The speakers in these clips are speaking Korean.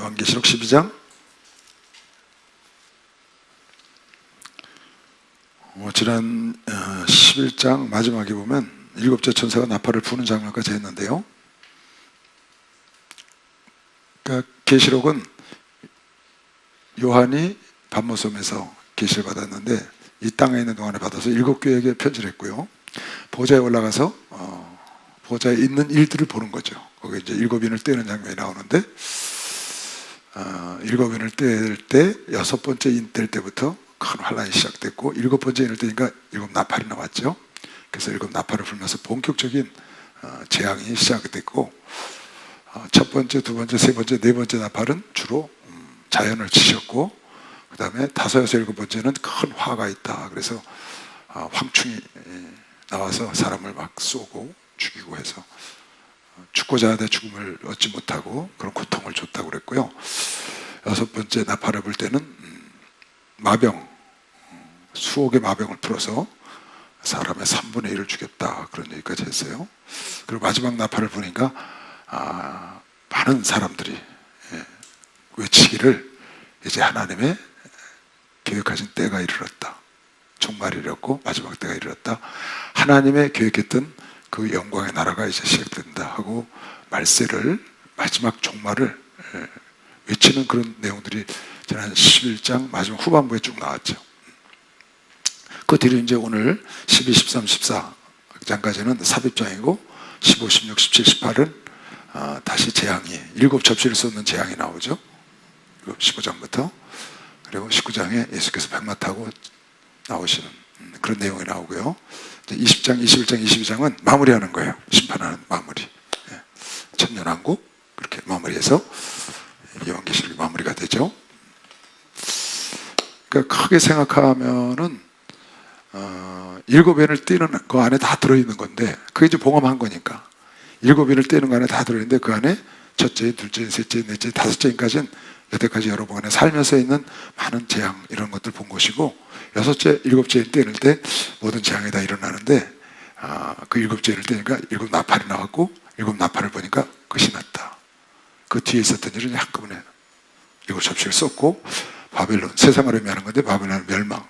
요한계시록 12장 지난 11장 마지막에 보면 일곱째 천사가 나팔을 부는 장면까지 했는데요. 그러니까 계시록은 요한이 반모섬에서 계시를 받았는데 이 땅에 있는 동안에 받아서 7교회에게 편지를 했고요. 보좌에 올라가서 보좌에 있는 일들을 보는 거죠. 거기 이제 7인을 떼는 장면이 나오는데 7인을 뗄 때 6번째 인 뗄 때부터 큰 환란이 시작됐고 7번째 인을 떼니까 7 나팔이 나왔죠. 그래서 7 나팔을 불면서 본격적인 재앙이 시작됐고 첫 번째, 두 번째, 세 번째, 네 번째 나팔은 주로 자연을 치셨고 그 다음에 5, 6, 7번째는 큰 화가 있다. 그래서 황충이 나와서 사람을 막 쏘고 죽이고 해서 죽고자 하되 죽음을 얻지 못하고 그런 고통을 줬다고 그랬고요. 6번째 나팔을 불 때는 마병, 수억의 마병을 풀어서 사람의 3분의 1을 죽였다. 그런 얘기까지 했어요. 그리고 마지막 나팔을 부니까 많은 사람들이 외치기를 이제 하나님의 계획하신 때가 이르렀다. 종말이 이르렀고 마지막 때가 이르렀다. 하나님의 계획했던 그 영광의 나라가 이제 시작된다 하고 말세를 마지막 종말을 외치는 그런 내용들이 지난 11장 마지막 후반부에 쭉 나왔죠. 그 뒤로 이제 오늘 12, 13, 14장까지는 삽입장이고 15, 16, 17, 18은 다시 재앙이 7 접시를 쏟는 재앙이 나오죠. 15장부터 그리고 19장에 예수께서 백마 타고 나오시는 그런 내용이 나오고요. 20장, 21장, 22장은 마무리하는 거예요. 심판하는 마무리. 천년왕국 그렇게 마무리해서 요한계시록이 마무리가 되죠. 그러니까 크게 생각하면은 7인을 떼는 그 안에 다 들어있는 건데 그게 이제 봉합한 거니까 7인을 떼는 거 안에 다 들어있는데 그 안에 첫째, 둘째, 셋째, 넷째, 5째까지는 여태까지 여러분의 살면서 있는 많은 재앙 이런 것들 본 것이고 6째, 7째 떼는 때 모든 재앙이 다 일어나는데 그 7째를 떼니까 7 나팔이 나왔고 7 나팔을 보니까 끝이 났다. 그 뒤에 있었던 일은 한꺼번에 7 접시를 쏟고 바벨론, 세상을 의미하는 건데 바벨론 멸망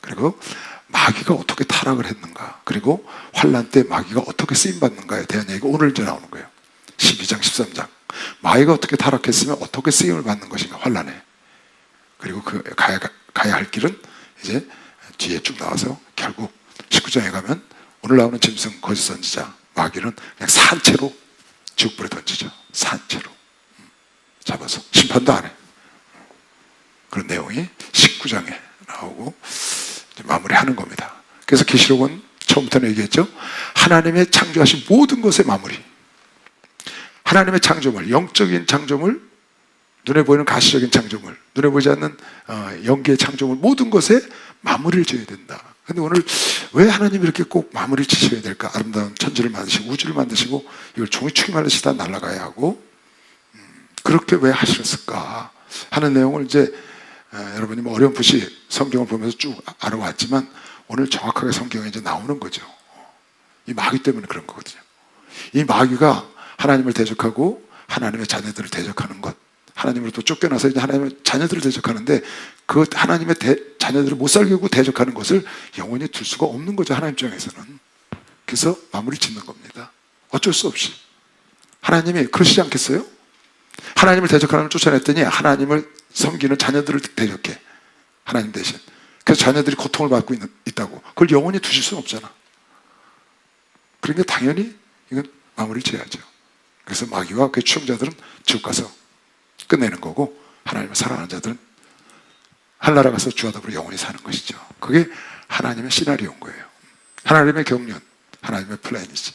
그리고 마귀가 어떻게 타락을 했는가 그리고 환란 때 마귀가 어떻게 쓰임받는가에 대한 얘기가 오늘 이제 나오는 거예요. 12장, 13장 마귀가 어떻게 타락했으면 어떻게 쓰임을 받는 것인가 환란에 그리고 그 가야 할 길은 이제 뒤에 쭉 나와서 결국 19장에 가면 오늘 나오는 짐승 거짓 선지자 마귀는 그냥 산채로 지옥불에 던지죠. 산채로 잡아서 심판도 안 해. 그런 내용이 19장에 나오고 마무리하는 겁니다. 그래서 계시록은 처음부터는 얘기했죠. 하나님의 창조하신 모든 것의 마무리. 하나님의 창조물, 영적인 창조물, 눈에 보이는 가시적인 창조물, 눈에 보이지 않는 영계의 창조물 모든 것에 마무리를 지어야 된다. 근데 오늘 왜 하나님이 이렇게 꼭 마무리를 지셔야 될까? 아름다운 천지를 만드시고 우주를 만드시고 이걸 종이 축임하듯이 다 날아가야 하고 그렇게 왜 하셨을까 하는 내용을 이제 여러분이 뭐 어렴풋이 성경을 보면서 쭉 알아왔지만 오늘 정확하게 성경에 이제 나오는 거죠. 이 마귀 때문에 그런 거거든요. 이 마귀가 하나님을 대적하고 하나님의 자녀들을 대적하는 것 하나님으로부터 쫓겨나서 이제 하나님의 자녀들을 대적하는데 그 하나님의 자녀들을 못 살게 하고 대적하는 것을 영원히 둘 수가 없는 거죠. 하나님 입장에서는. 그래서 마무리 짓는 겁니다. 어쩔 수 없이. 하나님이 그러시지 않겠어요? 하나님을 대적하는 걸 쫓아냈더니 하나님을 섬기는 자녀들을 대적해. 하나님 대신. 그래서 자녀들이 고통을 받고 있다고. 그걸 영원히 두실 수는 없잖아. 그러니까 당연히 이건 마무리를 지어야죠. 그래서 마귀와 그의 추종자들은 지옥 가서 끝내는 거고 하나님을 사랑하는 자들은 하늘나라 가서 주와 더불어 영원히 사는 것이죠. 그게 하나님의 시나리오인 거예요. 하나님의 경륜, 하나님의 플랜이지.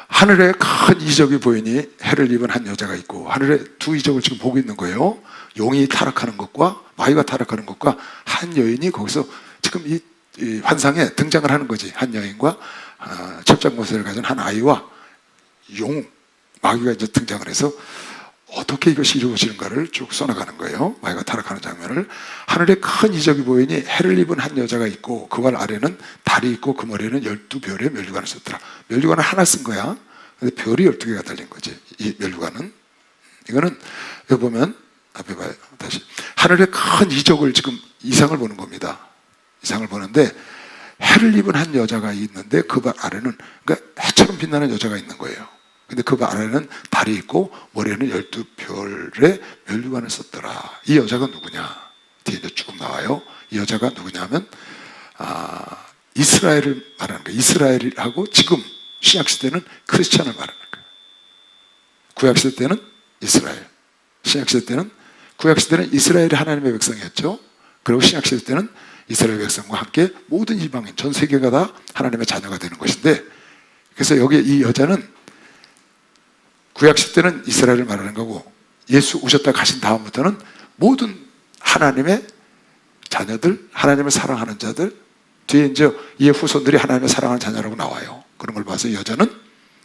하늘에 큰 이적이 보이니 해를 입은 한 여자가 있고 하늘에 두 이적을 지금 보고 있는 거예요. 용이 타락하는 것과 마귀가 타락하는 것과 한 여인이 거기서 지금 이 환상에 등장을 하는 거지. 한 여인과 첩장모세를 가진 한 아이와 용 마귀가 이제 등장을 해서 어떻게 이것이 이루어지는가를 쭉 써나가는 거예요. 마귀가 타락하는 장면을. 하늘에 큰 이적이 보이니 해를 입은 한 여자가 있고 그발 아래는 달이 있고 그 머리에는 12별의 면류관을 썼더라. 면류관을 하나 쓴 거야. 근데 별이 12개가 달린 거지. 이 면류관은. 이거는 여기 보면 앞에 봐요. 다시 하늘의 큰 이적을 지금 이상을 보는 겁니다. 이상을 보는데 해를 입은 한 여자가 있는데 그 발 아래는, 그러니까 해처럼 빛나는 여자가 있는 거예요. 근데 그 발 아래는 달이 있고 머리에는 12별의 면류관을 썼더라. 이 여자가 누구냐? 뒤에 이제 쭉 나와요. 이 여자가 누구냐면 이스라엘을 말하는 거예요. 이스라엘하고 지금 신약시대는 크리스찬을 말하는 거예요. 구약시대 때는 이스라엘, 신약시대 때는, 구약시대는 이스라엘이 하나님의 백성이었죠. 그리고 신약시대 때는 이스라엘 백성과 함께 모든 이방인, 전 세계가 다 하나님의 자녀가 되는 것인데, 그래서 여기 이 여자는 구약시대 때는 이스라엘을 말하는 거고, 예수 오셨다 가신 다음부터는 모든 하나님의 자녀들, 하나님을 사랑하는 자들, 뒤에 이제 이의 후손들이 하나님을 사랑하는 자녀라고 나와요. 그런 걸 봐서 여자는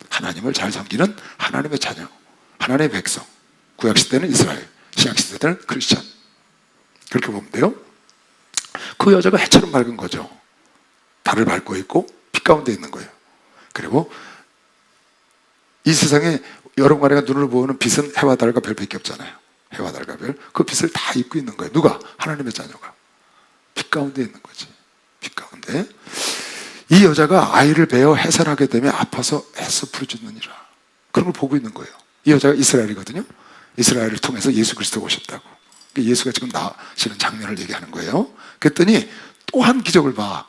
하나님을 잘 섬기는 하나님의 자녀, 하나님의 백성. 구약시대는 이스라엘, 신약시대는 크리스찬. 그렇게 보면 돼요. 그 여자가 해처럼 밝은 거죠. 달을 밟고 있고 빛 가운데 있는 거예요. 그리고 이 세상에 여러분과 눈으로 보는 빛은 해와 달과 별밖에 없잖아요. 해와 달과 별, 그 빛을 다 입고 있는 거예요. 누가? 하나님의 자녀가. 빛 가운데 있는 거지. 빛 가운데. 이 여자가 아이를 베어 해산하게 되면 아파서 애써 부르짖느니라. 그런 걸 보고 있는 거예요. 이 여자가 이스라엘이거든요. 이스라엘을 통해서 예수 그리스도가 오셨다고. 예수가 지금 나시는 장면을 얘기하는 거예요. 그랬더니 또 한 기적을 봐.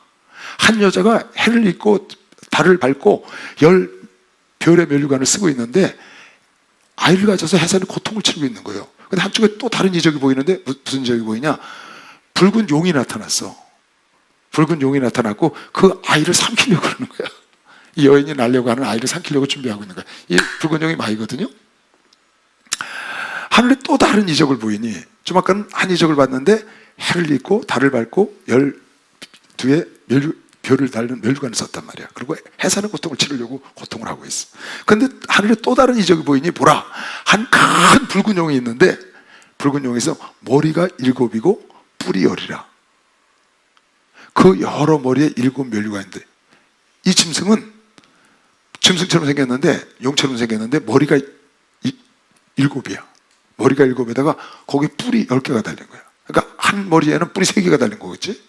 한 여자가 해를 입고 달을 밟고 10별의 면류관을 쓰고 있는데 아이를 가져서 해산의 고통을 치르고 있는 거예요. 근데 한쪽에 또 다른 이적이 보이는데 무슨 이적이 보이냐? 붉은 용이 나타났어. 붉은 용이 나타났고 그 아이를 삼키려고 하는 거야. 이 여인이 낳으려고 하는 아이를 삼키려고 준비하고 있는 거야. 이 붉은 용이 마이거든요. 하늘에 또 다른 이적을 보이니, 좀 아까는 한 이적을 봤는데 해를 입고 달을 밟고 12의 별을 달는 면류관을 썼단 말이야. 그리고 해산의 고통을 치르려고 고통을 하고 있어. 그런데 하늘에 또 다른 이적이 보이니 보라, 한 큰 붉은 용이 있는데 붉은 용에서 머리가 7이고 뿔이 10이라. 그 여러 머리에 7면류관인데 이 짐승은 짐승처럼 생겼는데, 용처럼 생겼는데 머리가 7이야. 머리가 7에다가 거기 뿔이 10개가 달린 거야. 그러니까 한 머리에는 뿔이 3개가 달린 거겠지?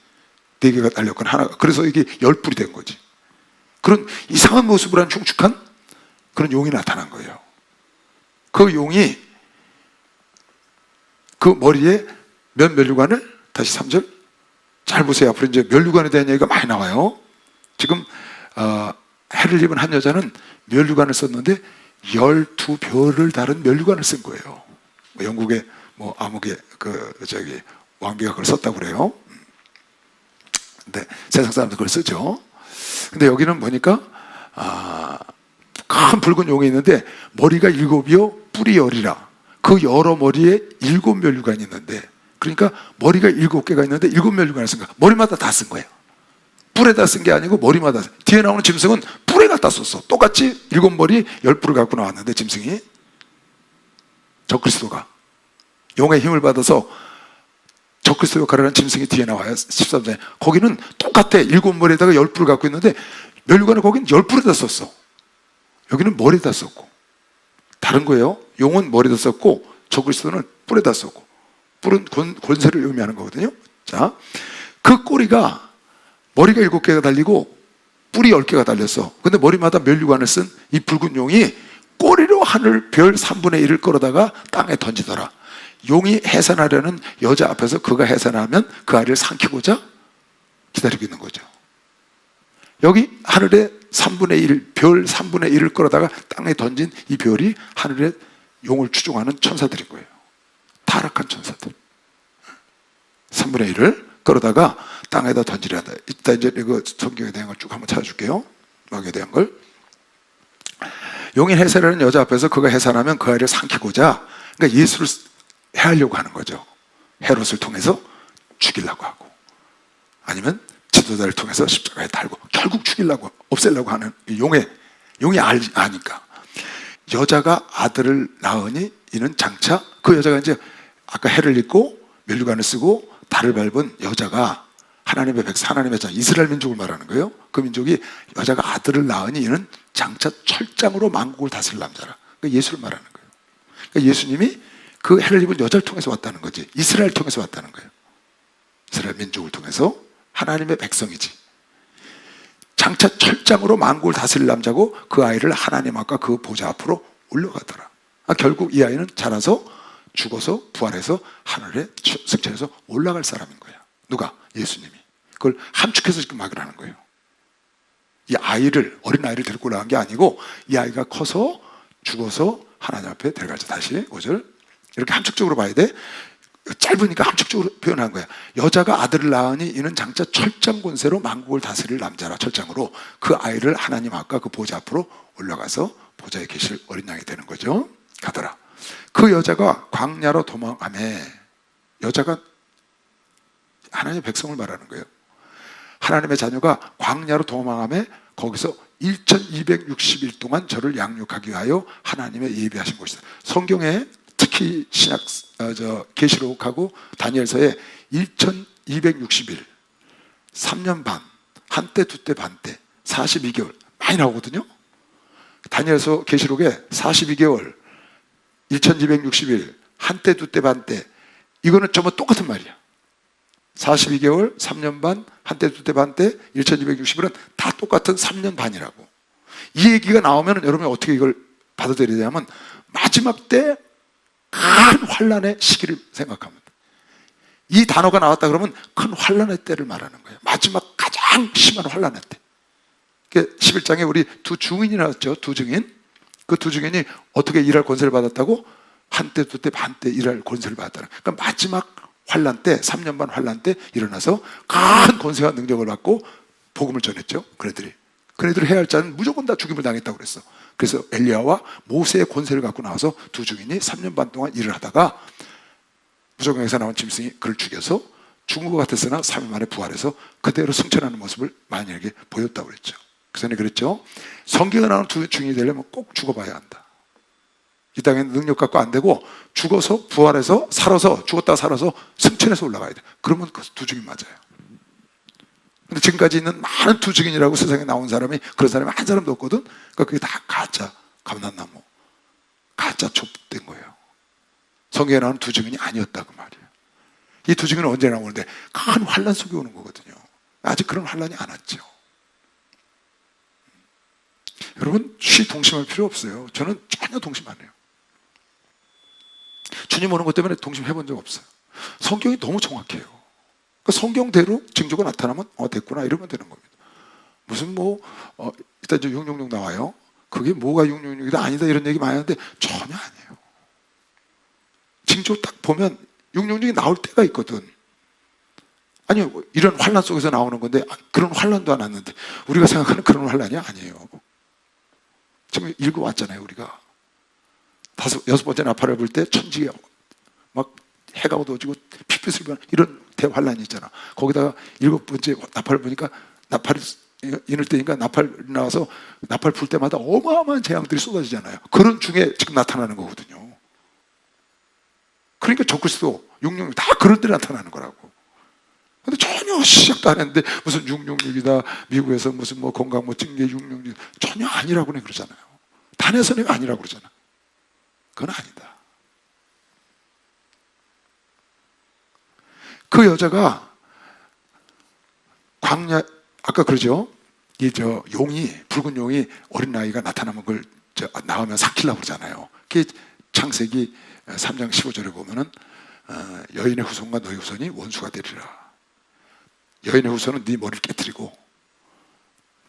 4개가 달렸거나 하나가. 그래서 이게 10뿔이 된 거지. 그런 이상한 모습을 한 축축한 그런 용이 나타난 거예요. 그 용이 그 머리에 몇 면류관을, 다시 3절 잘 보세요. 앞으로 이제 면류관에 대한 얘기가 많이 나와요. 지금 해를 입은 한 여자는 면류관을 썼는데 12별을 다른 면류관을 쓴 거예요. 영국의 암흑의 왕비가 그걸 썼다고 그래요. 근데 세상 사람들 그걸 쓰죠. 근데 여기는 보니까 큰 붉은 용이 있는데 머리가 7이요 뿔이 10이라. 그 여러 머리에 7면류관이 있는데, 그러니까 머리가 7개가 있는데 7면류관을 쓴 거야. 머리마다 다 쓴 거예요. 뿔에다 쓴 게 아니고 머리마다. 뒤에 나오는 짐승은 뿔에 갖다 썼어. 똑같이 7머리 10뿔을 갖고 나왔는데, 짐승이, 적그리스도가 용의 힘을 받아서 적그리스도 역할을 한 짐승이 뒤에 나와요. 13장에. 거기는 똑같아. 7머리에다가 10뿔을 갖고 있는데 면류관을 거기는 10뿔에다 썼어. 여기는 머리에다 썼고. 다른 거예요. 용은 머리에다 썼고 적그리스도는 뿔에다 썼고. 뿔은 권세를 의미하는 거거든요. 자, 그 꼬리가, 머리가 7개가 달리고 뿔이 10개가 달렸어. 근데 머리마다 면류관을 쓴 이 붉은 용이 꼬리로 하늘 별 3분의 1을 끌어다가 땅에 던지더라. 용이 해산하려는 여자 앞에서 그가 해산하면 그 아이를 삼키고자 기다리고 있는 거죠. 여기 하늘에 3분의 1, 별 3분의 1을 끌어다가 땅에 던진 이 별이 하늘에 용을 추종하는 천사들인 거예요. 타락한 천사들. 3분의 1을 끌어다가 땅에다 던지려 한다. 이따 이제 이거 성경에 대한 걸 쭉 한번 찾아줄게요. 마귀에 대한 걸. 용이 해산하는 여자 앞에서 그가 해산하면 그 아이를 삼키고자, 그러니까 예수를 해하려고 하는 거죠. 헤롯을 통해서 죽이려고 하고, 아니면 지도자를 통해서 십자가에 달고 결국 죽이려고, 없애려고 하는 용이 아니까. 여자가 아들을 낳으니 이는 장차, 그 여자가 이제 아까 해를 입고 면류관을 쓰고 달을 밟은 여자가 하나님의 백성, 하나님의 자, 이스라엘 민족을 말하는 거예요. 그 민족이, 여자가 아들을 낳으니 이는 장차 철장으로 만국을 다스릴 남자라. 그러니까 예수를 말하는 거예요. 그러니까 예수님이 그 해를 입은 여자를 통해서 왔다는 거지. 이스라엘을 통해서 왔다는 거예요. 이스라엘 민족을 통해서 하나님의 백성이지. 장차 철장으로 만국을 다스릴 남자고 그 아이를 하나님 앞과 그 보좌 앞으로 올려가더라. 결국 이 아이는 자라서 죽어서 부활해서 하늘에 승천해서 올라갈 사람인 거야. 누가? 예수님이. 그걸 함축해서 지금 말을 하는 거예요. 이 아이를, 어린 아이를 데리고 올라간 게 아니고 이 아이가 커서 죽어서 하나님 앞에 데려가자. 다시 5절 이렇게 함축적으로 봐야 돼. 짧으니까 함축적으로 표현한 거야. 여자가 아들을 낳으니 이는 장차 철장 권세로 만국을 다스릴 남자라. 철장으로 그 아이를 하나님 앞과 그 보좌 앞으로 올라가서 보좌에 계실 어린 양이 되는 거죠. 가더라. 그 여자가 광야로 도망하매, 여자가 하나님의 백성을 말하는 거예요. 하나님의 자녀가 광야로 도망하매 거기서 1260일 동안 저를 양육하기 위하여 하나님의 예비하신 곳이다. 성경에 특히 신약 계시록하고 다니엘서에 1260일, 3년 반, 한때 두때 반때 42개월 많이 나오거든요. 다니엘서 계시록에 42개월, 1260일, 한때 두때 반때, 이거는 전부 똑같은 말이야. 42개월, 3년 반, 한때 두때 반때, 1260일은 다 똑같은 3년 반이라고. 이 얘기가 나오면 여러분이 어떻게 이걸 받아들여야 되냐면 마지막 때 큰 환란의 시기를 생각합니다. 이 단어가 나왔다 그러면 큰 환란의 때를 말하는 거예요. 마지막 가장 심한 환란의 때. 11장에 우리 두 증인이 나왔죠. 두 증인. 그 두 증인이 어떻게 일할 권세를 받았다고? 한때 두때 반때 일할 권세를 받았다. 그러니까 마지막 환란 때, 3년 반 환란 때 일어나서 큰 권세와 능력을 받고 복음을 전했죠. 그네들이 해야 할 자는 무조건 다 죽임을 당했다고 그랬어. 그래서 엘리야와 모세의 권세를 갖고 나와서 두 증인이 3년 반 동안 일을 하다가 무적왕에서 나온 짐승이 그를 죽여서 죽은 것 같았으나 3일 만에 부활해서 그대로 승천하는 모습을 만약에 보였다고 그랬죠. 그 전에 그랬죠. 성경에 나오는 두 증인이 되려면 꼭 죽어봐야 한다. 이 땅에는 능력 갖고 안 되고 죽어서 부활해서 살아서, 죽었다가 살아서 승천해서 올라가야 돼. 그러면 그 두 증인 맞아요. 근데 지금까지 있는 많은 두 증인이라고 세상에 나온 사람이, 그런 사람이 한 사람도 없거든. 그러니까 그게 다 가짜 감람나무, 가짜 촉된 거예요. 성경에 나오는 두 증인이 아니었다 그 말이에요. 이 두 증인은 언제 나오는데 큰 환란 속에 오는 거거든요. 아직 그런 환란이 안 왔죠. 여러분 쉬 동심할 필요 없어요. 저는 전혀 동심 안 해요. 주님 오는 것 때문에 동심해본 적 없어요. 성경이 너무 정확해요. 그러니까 성경대로 징조가 나타나면 됐구나 이러면 되는 겁니다. 무슨 일단 이제 666 나와요. 그게 뭐가 666이다 아니다 이런 얘기 많이 하는데 전혀 아니에요. 징조 딱 보면 666이 나올 때가 있거든. 아니 이런 환란 속에서 나오는 건데 그런 환란도 안 왔는데 우리가 생각하는 그런 환란이 아니에요. 지금 읽어왔잖아요. 우리가 6번째 나팔을 불 때 천지가 막 해가 어두워지고 핏빛을 변 이런 대환란이 있잖아. 거기다가 7번째 나팔을 보니까 나팔이 이럴 때니까 나팔 나와서 나팔 불 때마다 어마어마한 재앙들이 쏟아지잖아요. 그런 중에 지금 나타나는 거거든요. 그러니까 적그리스도 666 다 그런 데 나타나는 거라고. 근데 전혀 시작도 안 했는데 무슨 666이다 미국에서 무슨 건강 징계 666 전혀 아니라고 그러잖아요. 단에서는 아니라고 그러잖아. 그건 아니다. 그 여자가 광야, 아까 그러죠? 용이, 붉은 용이 어린 아이가 나타나면 그걸 나오면 삭히려고 그러잖아요. 그게 창세기 3장 15절에 보면은 여인의 후손과 너의 후손이 원수가 되리라. 여인의 후손은 네 머리를 깨뜨리고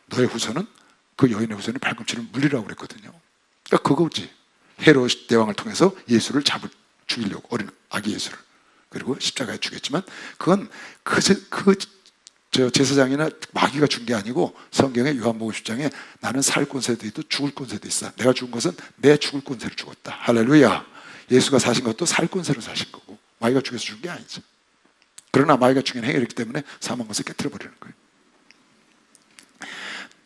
너의 후손은 그 여인의 후손이 발꿈치를 물리라고 그랬거든요. 그러니까 그거지. 헤롯 대왕을 통해서 예수를 죽이려고 어린 아기 예수를. 그리고 십자가에 죽였지만 그건 제사장이나 마귀가 준 게 아니고 성경의 요한복음 10장에 나는 살 권세도 있고 죽을 권세도 있어. 내가 죽은 것은 내 죽을 권세로 죽었다. 할렐루야. 예수가 사신 것도 살 권세로 사신 거고 마귀가 죽여서 준 게 아니죠. 그러나 마귀가 죽인 행위이기 때문에 사망 것을 깨트려버리는 거예요.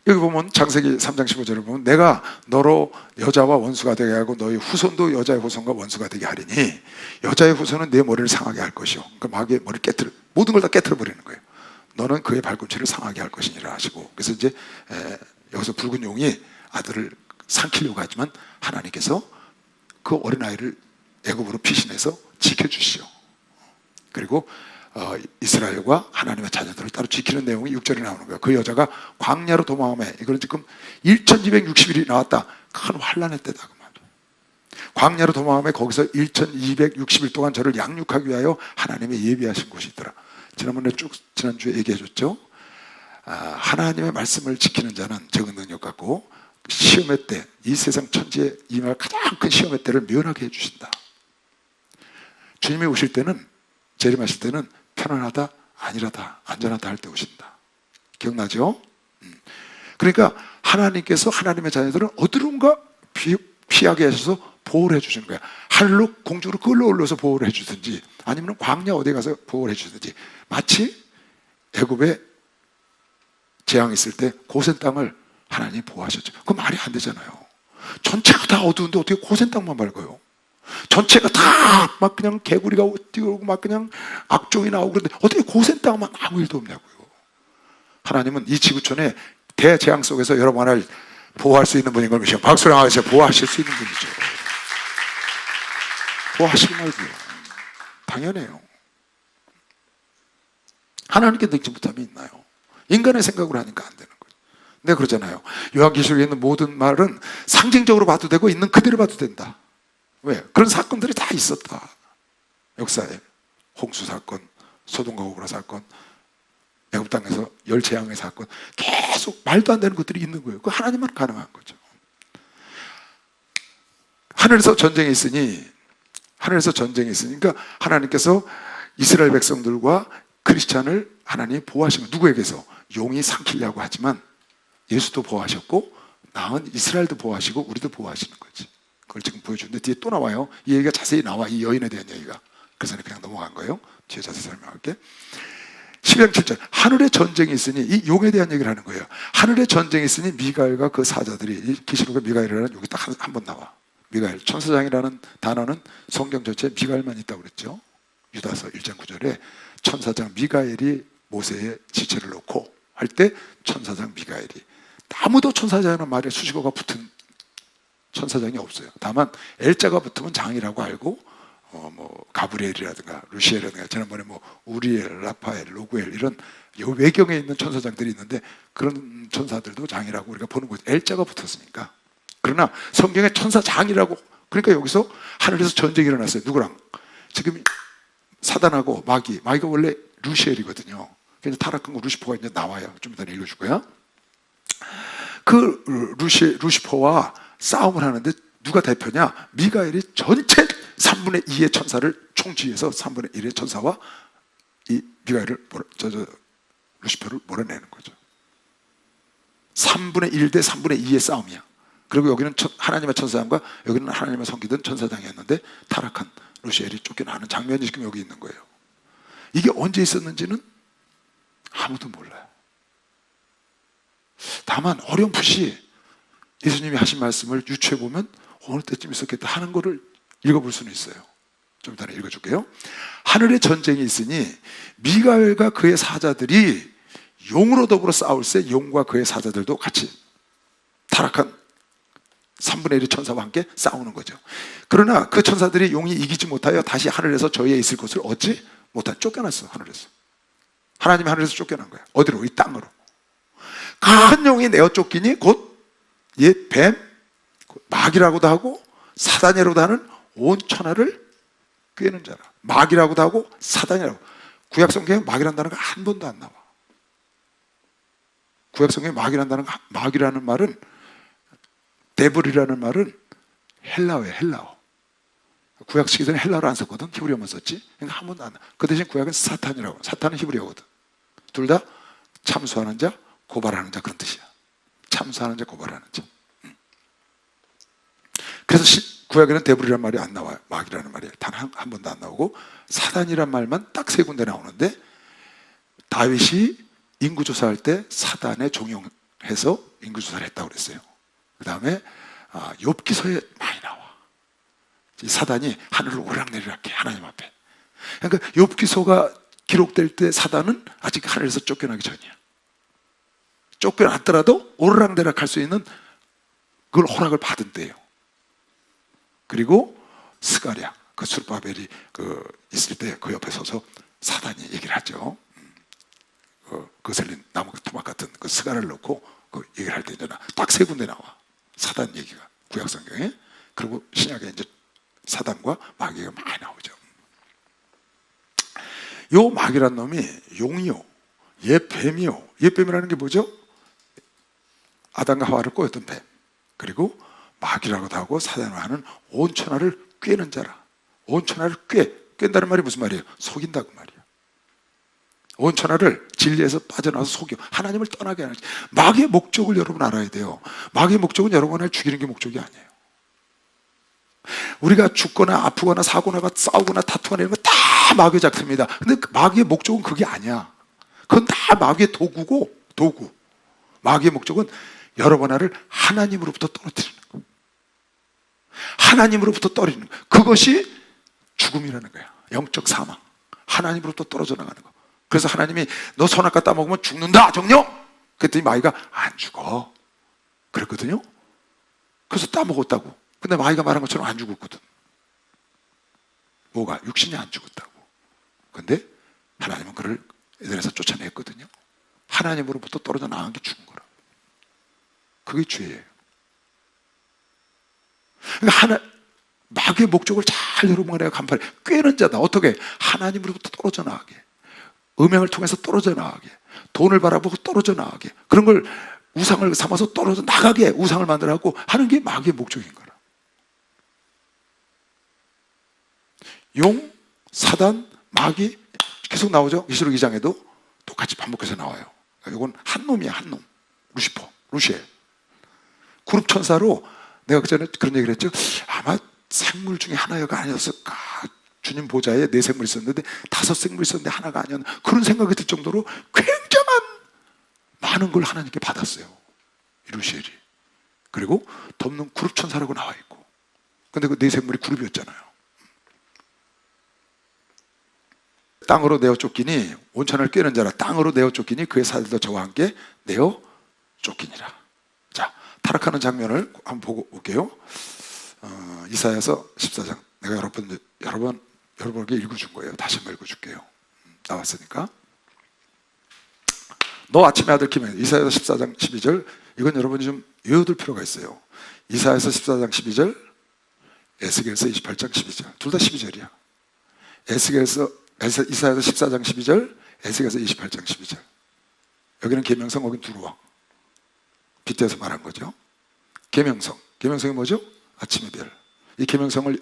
여기 보면 창세기 3장 15절을 보면 내가 너로 여자와 원수가 되게 하고 너희 후손도 여자의 후손과 원수가 되게 하리니 여자의 후손은 내 머리를 상하게 할 것이요. 그러니까 마귀의 머리를 모든 걸 다 깨트려 버리는 거예요. 너는 그의 발꿈치를 상하게 할 것이니라 하시고, 그래서 이제 여기서 붉은 용이 아들을 삼키려고 하지만 하나님께서 그 어린아이를 애굽으로 피신해서 지켜주시오. 그리고 이스라엘과 하나님의 자녀들을 따로 지키는 내용이 6절에 나오는 거예요. 그 여자가 광야로 도망하며, 이거는 지금 1260일이 나왔다. 큰 환란의 때다 그 말이에요. 광야로 도망하며 거기서 1260일 동안 저를 양육하기 위하여 하나님의 예비하신 곳이 있더라. 지난주에 얘기해줬죠. 하나님의 말씀을 지키는 자는 적은 능력 갖고 시험의 때, 이 세상 천지에 임할 가장 큰 시험의 때를 면하게 해주신다. 주님이 오실 때는, 재림하실 때는 편안하다, 안일하다, 안전하다 할 때 오신다. 기억나죠? 그러니까 하나님께서 하나님의 자녀들은 어디론가 피하게 하셔서 보호를 해주시는 거야. 하늘로 공중으로 끌어올려서 보호를 해주든지, 아니면 광야 어디 가서 보호를 해주든지, 마치 애굽에 재앙이 있을 때 고센 땅을 하나님이 보호하셨죠. 그거 말이 안 되잖아요. 전체가 다 어두운데 어떻게 고센 땅만 밝아요? 전체가 다 막 그냥 개구리가 뛰어오고 막 그냥 악종이 나오고, 그런데 어떻게 고센 땅만 아무 일도 없냐고요. 하나님은 이 지구촌에 대재앙 속에서 여러분을 보호할 수 있는 분인 걸 믿으시고, 박수랑 하셔. 보호하실 수 있는 분이죠. 보호하시기 말고요. 당연해요. 하나님께 능지 못함이 있나요? 인간의 생각으로 하니까 안 되는 거죠. 내가 그러잖아요. 요한계시록에 있는 모든 말은 상징적으로 봐도 되고 있는 그대로 봐도 된다. 왜? 그런 사건들이 다 있었다. 역사에 홍수 사건, 소돔과 고모라 사건, 애굽 땅에서 열 재앙의 사건, 계속 말도 안 되는 것들이 있는 거예요. 그 하나님만 가능한 거죠. 하늘에서 전쟁이 있으니, 그러니까 하나님께서 이스라엘 백성들과 크리스찬을 하나님이 보호하시면, 누구에게서? 용이 삼키려고 하지만 예수도 보호하셨고, 나은 이스라엘도 보호하시고, 우리도 보호하시는 거지. 그걸 지금 보여주는데 뒤에 또 나와요. 이 얘기가 자세히 나와. 이 여인에 대한 얘기가. 그래서 그냥 넘어간 거예요. 뒤에 자세히 설명할게. 12장 7절. 하늘에 전쟁이 있으니, 이 용에 대한 얘기를 하는 거예요. 하늘에 전쟁이 있으니 미가엘과 그 사자들이, 이 계시록에 미가엘이라는 여기 딱 한 번 나와. 미가엘, 천사장이라는 단어는 성경 전체에 미가엘만 있다고 그랬죠. 유다서 1장 9절에 천사장 미가엘이 모세의 지체를 놓고 할 때 천사장 미가엘이, 아무도 천사장이라는 말에 수식어가 붙은 천사장이 없어요. 다만 엘자가 붙으면 장이라고 알고, 가브리엘이라든가 루시엘이라든가, 지난번에 우리엘, 라파엘, 로구엘, 이런 외경에 있는 천사장들이 있는데, 그런 천사들도 장이라고 우리가 보는 거죠. 엘자가 붙었으니까. 그러나 성경에 천사장이라고, 그러니까 여기서 하늘에서 전쟁이 일어났어요. 누구랑? 지금 사단하고 마귀가 원래 루시엘이거든요. 그래서 타락한 거 루시퍼가 이제 나와요. 좀 이따 읽어줄 거야. 그 루시퍼와 싸움을 하는데 누가 대표냐? 미가엘이 전체 3분의 2의 천사를 총지해서 3분의 1의 천사와 이 미가엘을 루시퍼를 몰아내는 거죠. 3분의 1 대 3분의 2의 싸움이야. 그리고 여기는 하나님의 천사장과 여기는 하나님의 섬기던 천사장이었는데, 타락한 루시엘이 쫓겨나는 장면이 지금 여기 있는 거예요. 이게 언제 있었는지는 아무도 몰라요. 다만 어렴풋이 예수님이 하신 말씀을 유추해보면 어느 때쯤 있었겠다 하는 거를 읽어볼 수는 있어요. 좀 이따 읽어줄게요. 하늘에 전쟁이 있으니 미가엘과 그의 사자들이 용으로 더불어 싸울세, 용과 그의 사자들도 같이 타락한 3분의 1의 천사와 함께 싸우는 거죠. 그러나 그 천사들이 용이 이기지 못하여 다시 하늘에서 저희에 있을 곳을 얻지 못하, 쫓겨났어. 하늘에서. 하나님이 하늘에서 쫓겨난 거야. 어디로? 이 땅으로. 큰 용이 내어 쫓기니 곧 옛 뱀, 마귀라고도 하고 사단이라고도 하는 온 천하를 꿰는 자라. 마귀라고도 하고 사단이라고. 구약성경에 마귀라는 단어가 한 번도 안 나와. 구약성경에 마귀라는 말은, 데블이라는 말은 헬라어예요. 헬라어. 구약 쓰기 전에 헬라어를 안 썼거든. 히브리어만 썼지. 그러니까 한 번도 안 나와. 그 대신 구약은 사탄이라고. 사탄은 히브리어거든. 둘 다 참수하는 자, 고발하는 자, 그런 뜻이야. 참수하는 자, 고발하는 자. 그래서 구약에는 데블이라는 말이 안 나와요. 마귀라는 말이 단 한 번도 안 나오고, 사단이란 말만 딱 3군데 나오는데, 다윗이 인구조사할 때 사단에 종용해서 인구조사를 했다고 그랬어요. 그 다음에 욥기서에 많이 나와. 이 사단이 하늘을 오락내리락 해, 하나님 앞에. 그러니까 욥기서가 기록될 때 사단은 아직 하늘에서 쫓겨나기 전이야. 쫓겨났더라도 오르락내락 할 수 있는 그걸 허락을 받은 때예요. 그리고 스가랴, 그 수르바벨이 있을 때 그 옆에 서서 사단이 얘기를 하죠. 거슬린 나무 토막 같은 그 스가랴를 넣고 그 얘기를 할 때 이제 딱 세 군데 나와. 사단 얘기가 구약 성경에. 그리고 신약에 이제 사단과 마귀가 많이 나오죠. 요 마귀란 놈이 용이요, 옛뱀이요. 옛뱀이라는 게 뭐죠? 아담과 하와를 꼬였던 뱀. 그리고 마귀라고도 하고 사단을 하는 온 천하를 꿰는 자라. 온 천하를 꿰는다는 말이 무슨 말이에요? 속인다고 말이에요. 온 천하를 진리에서 빠져나와서 속여 하나님을 떠나게 하는. 마귀의 목적을 여러분 알아야 돼요. 마귀의 목적은 여러분을 죽이는 게 목적이 아니에요. 우리가 죽거나 아프거나 사고나 싸우거나 다투거나 이런 거 다 마귀의 작품입니다. 근데 마귀의 목적은 그게 아니야. 그건 다 마귀의 도구. 마귀의 목적은 여러분 나를 하나님으로부터 떨어뜨리는 거. 하나님으로부터 떨어지는 거. 그것이 죽음이라는 거야. 영적 사망. 하나님으로부터 떨어져 나가는 거. 그래서 하나님이 너 선악과 따먹으면 죽는다 정령. 그랬더니 마귀가 안 죽어 그랬거든요. 그래서 따먹었다고. 근데 마귀가 말한 것처럼 안 죽었거든. 뭐가? 육신이 안 죽었다고. 근데 하나님은 그를 에덴에서 쫓아냈거든요. 하나님으로부터 떨어져 나간 게 죽은 거라. 그게 죄예요. 그러니까 마귀의 목적을 잘 여러분과 내가 간파해. 꿰는 자다. 어떻게? 하나님으로부터 떨어져 나가게. 음행을 통해서 떨어져 나가게. 돈을 바라보고 떨어져 나가게. 그런 걸 우상을 삼아서 떨어져 나가게 우상을 만들어갖고 하는 게 마귀의 목적인 거라. 용, 사단, 마귀 계속 나오죠. 계시록 2장에도 똑같이 반복해서 나와요. 이건 한 놈이야, 한 놈. 루시엘. 그룹 천사로 내가 그전에 그런 얘기를 했죠. 아마 생물 중에 하나가 아니었을까. 주님 보좌에 4생물이 있었는데 5생물이 있었는데 하나가 아니었나. 그런 생각이 들 정도로 굉장한 많은 걸 하나님께 받았어요. 이 루시엘이. 그리고 덮는 그룹 천사라고 나와 있고. 근데 그 4생물이 그룹이었잖아요. 땅으로 내어 쫓기니 온천을 꿰는 자라. 땅으로 내어 쫓기니 그의 사들도 저와 함께 내어 쫓기니라. 자, 타락하는 장면을 한번 보고 올게요. 이사야서 14장. 내가 여러분에게 읽어준 거예요. 다시 한번 읽어줄게요. 나왔으니까. 너 아침의 아들 김해. 이사야서 14장 12절. 이건 여러분이 좀 외워둘 필요가 있어요. 이사야서 14장 12절, 에스겔서 28장 12절. 둘 다 12절이야. 이사야서 14장 12절, 에스겔서 28장 12절. 여기는 계명성, 여기는 두루왕. 빗대서 말한 거죠. 계명성. 계명성이 뭐죠? 아침의 별. 이 계명성을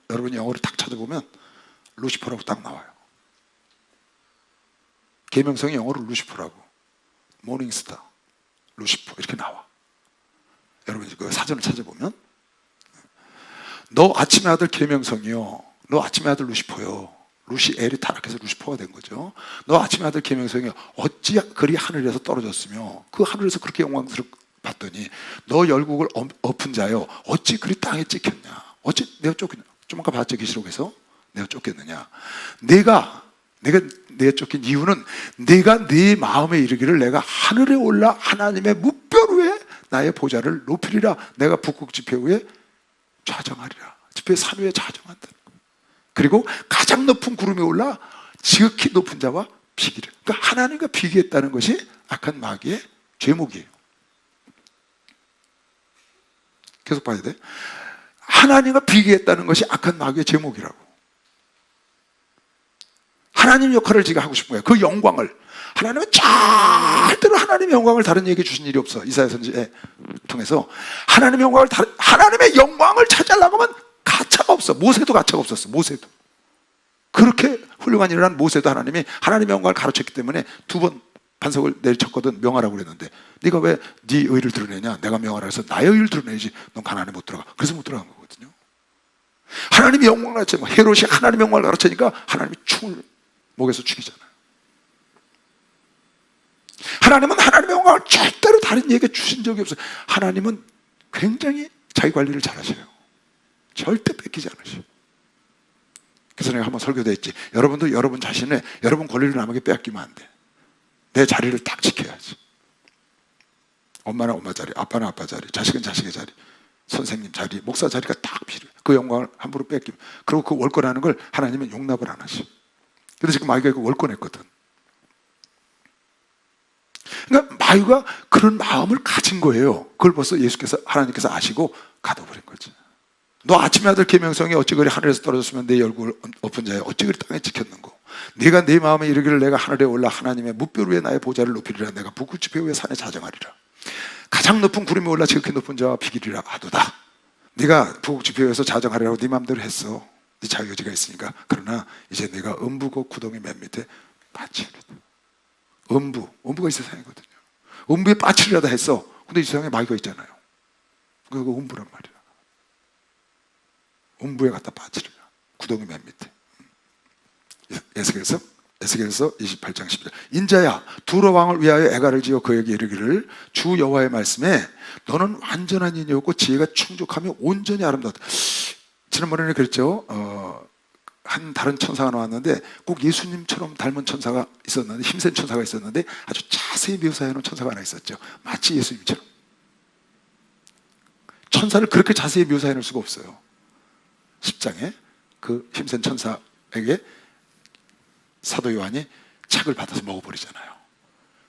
여러분이 영어로 딱 찾아보면 루시퍼라고 딱 나와요. 계명성이 영어로 루시퍼라고. 모닝스타, 루시퍼 이렇게 나와. 여러분이 그 사전을 찾아보면 너 아침의 아들 계명성이요. 너 아침의 아들 루시퍼요. 루시엘이 타락해서 루시퍼가 된 거죠. 너 아침의 아들 계명성이 어찌 그리 하늘에서 떨어졌으며 그 하늘에서 그렇게 영광스럽게 봤더니 너 열국을 엎은 자여 어찌 그리 땅에 찍혔냐. 어찌 내가 쫓겼냐. 좀 아까 봤죠. 계시록에서 내가 쫓겼느냐. 내가 쫓긴 이유는 내가 네 마음에 이르기를 내가 하늘에 올라 하나님의 무별 위에 나의 보좌를 높이리라. 내가 북극 지폐 위에 좌정하리라. 지폐 산 위에 좌정한다. 그리고 가장 높은 구름에 올라 지극히 높은 자와 비기를. 그러니까 하나님과 비교했다는 것이 악한 마귀의 죄목이에요. 계속 봐야 돼. 하나님과 비교했다는 것이 악한 마귀의 제목이라고. 하나님 역할을 지가 하고 싶은 거예요. 그 영광을. 하나님은 절대로 하나님의 영광을 다른 얘기해 주신 일이 없어. 이사야 선지에 통해서 하나님의 영광을 찾으려고 하면 가차가 없어. 모세도 가차가 없었어. 모세도. 그렇게 훌륭한 일을 한 모세도 하나님의 영광을 가르쳤기 때문에 2번 반석을 내리쳤거든. 명하라고 그랬는데 네가 왜 네 의를 드러내냐. 내가 명하라 해서 나의 의를 드러내야지. 넌 가나안에 못 들어가. 그래서 못 들어간 거거든요. 하나님의 영광을 가르쳐. 헤롯이 하나님의 영광을 가르치니까 하나님이 충을 목에서 죽이잖아요. 하나님은 하나님의 영광을 절대로 다른 얘기에 주신 적이 없어요. 하나님은 굉장히 자기 관리를 잘하셔요. 절대 뺏기지 않으셔요. 그래서 내가 한번 설교도 했지. 여러분도 여러분 자신의 여러분 권리를 남에게 빼앗기면 안 돼. 내 자리를 딱 지켜야지. 엄마는 엄마 자리, 아빠는 아빠 자리, 자식은 자식의 자리, 선생님 자리, 목사 자리가 딱 필요해. 그 그 영광을 함부로 뺏기면, 그리고 그 월권하는 걸 하나님은 용납을 안 하시. 근데 지금 마귀가 그 월권했거든. 그러니까 마귀가 그런 마음을 가진 거예요. 그걸 벌써 예수께서, 하나님께서 아시고 가둬버린 거지. 너 아침의 아들 계명성이 어찌 그리 하늘에서 떨어졌으면 내 얼굴 엎은 자야 어찌 그리 땅에 지켰는고. 네가 내 마음에 이르기를 내가 하늘에 올라 하나님의 무뼈 위에 나의 보좌를 높이리라. 내가 북극지폐 위에 산에 자정하리라. 가장 높은 구름이 올라 지극히 높은 자와 비기리라 하도다. 네가 북극지폐 위에서 자정하리라고 네 마음대로 했어. 네 자유의지가 있으니까. 그러나 이제 네가 음부고 구덩이 맨 밑에 빠치리라. 음부가 이 세상이거든요. 음부에 빠치리라다 했어. 근데 이 세상에 마귀가 있잖아요. 그거 음부란 말이야. 음부에 갖다 빠치리라. 구덩이 맨 밑에. 에스겔서 28장 10절. 인자야, 두로 왕을 위하여 애가를 지어 그에게 이르기를 주 여호와의 말씀에 너는 완전한 인이었고 지혜가 충족하며 온전히 아름다웠다. 지난번에는 그랬죠. 한 다른 천사가 나왔는데 꼭 예수님처럼 닮은 천사가 있었는데, 힘센 천사가 있었는데 아주 자세히 묘사해놓은 천사가 하나 있었죠. 마치 예수님처럼. 천사를 그렇게 자세히 묘사해놓을 수가 없어요. 10장에 그 힘센 천사에게 사도 요한이 책을 받아서 먹어버리잖아요.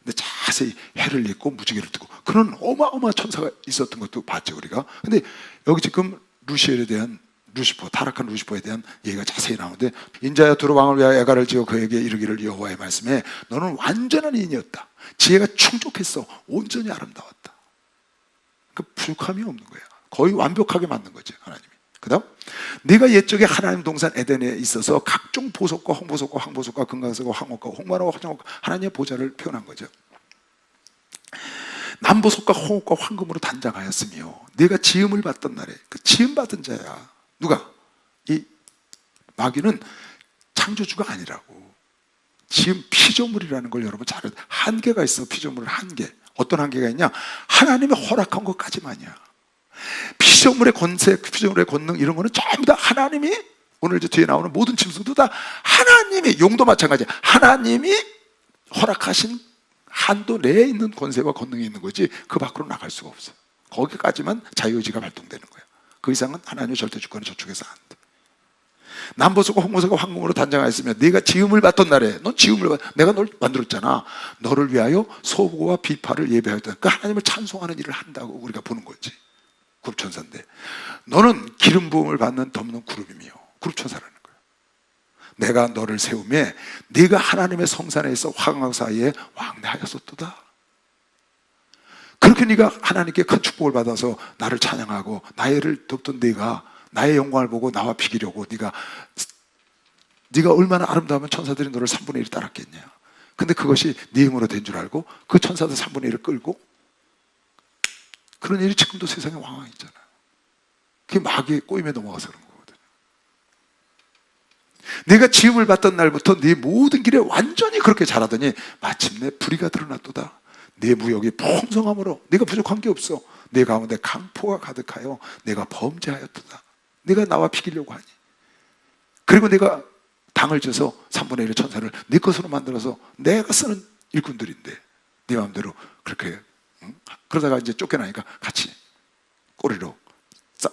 근데 자세히 해를 입고 무지개를 뜨고 그런 어마어마한 천사가 있었던 것도 봤죠, 우리가. 근데 여기 지금 루시엘에 대한, 루시퍼, 타락한 루시퍼에 대한 얘기가 자세히 나오는데, 인자야 두로 왕을 위하여 애가를 지어 그에게 이르기를 여호와의 말씀에 너는 완전한 인이었다. 지혜가 충족했어. 온전히 아름다웠다. 그 부족함이 없는 거야. 거의 완벽하게 맞는 거지, 하나님이. 그 다음, 네가 옛적에 하나님 동산 에덴에 있어서 각종 보석과 홍보석과 황보석과 금강석과 황옥과 홍마라와 화장옥과 하나님의 보좌를 표현한 거죠. 남보석과 홍옥과 황금으로 단장하였으며 네가 지음을 받던 날에, 그 지음 받은 자야. 누가? 이 마귀는 창조주가 아니라고. 지금 피조물이라는 걸 여러분 잘, 한계가 있어. 피조물은 한계. 어떤 한계가 있냐? 하나님이 허락한 것까지만이야. 피조물의 권세, 피조물의 권능 이런 거는 전부 다 하나님이, 오늘 이제 뒤에 나오는 모든 짐승도 다 하나님이, 용도 마찬가지야. 하나님이 허락하신 한도 내에 있는 권세와 권능이 있는 거지 그 밖으로 나갈 수가 없어. 거기까지만 자유의지가 발동되는 거야. 그 이상은 하나님의 절대 주권을 저축해서 안 돼. 남보석과 홍보석과 황금으로 단장하였으며 네가 지음을 받던 날에, 넌 지음을 내가 널 만들었잖아. 너를 위하여 소고와 비파를 예배하였다. 그 하나님을 찬송하는 일을 한다고 우리가 보는 거지. 그룹천사인데 너는 기름 부음을 받는 덮는 그룹이며, 그룹천사라는 거야. 내가 너를 세우매 네가 하나님의 성산에서 화강강 사이에 왕래하였었도다. 그렇게 네가 하나님께 큰 축복을 받아서 나를 찬양하고 나를 돕던 네가 나의 영광을 보고 나와 비기려고 네가 얼마나 아름다우면 천사들이 너를 3분의 1을 따랐겠냐. 근데 그것이 네 힘으로 된 줄 알고 그 천사들 3분의 1을 끌고, 그런 일이 지금도 세상에 왕왕 있잖아요. 그게 마귀의 꼬임에 넘어가서 그런 거거든요. 내가 지음을 받던 날부터 네 모든 길에 완전히 그렇게 자라더니 마침내 불의가 드러났도다. 내 무역이 풍성함으로 네가 부족한 게 없어. 내 가운데 강포가 가득하여 내가 범죄하였도다. 네가 나와 비기려고 하니. 그리고 내가 당을 져서 3분의 1의 천사를 네 것으로 만들어서 내가 쓰는 일꾼들인데 네 마음대로 그렇게, 그러다가 이제 쫓겨나니까 같이 꼬리로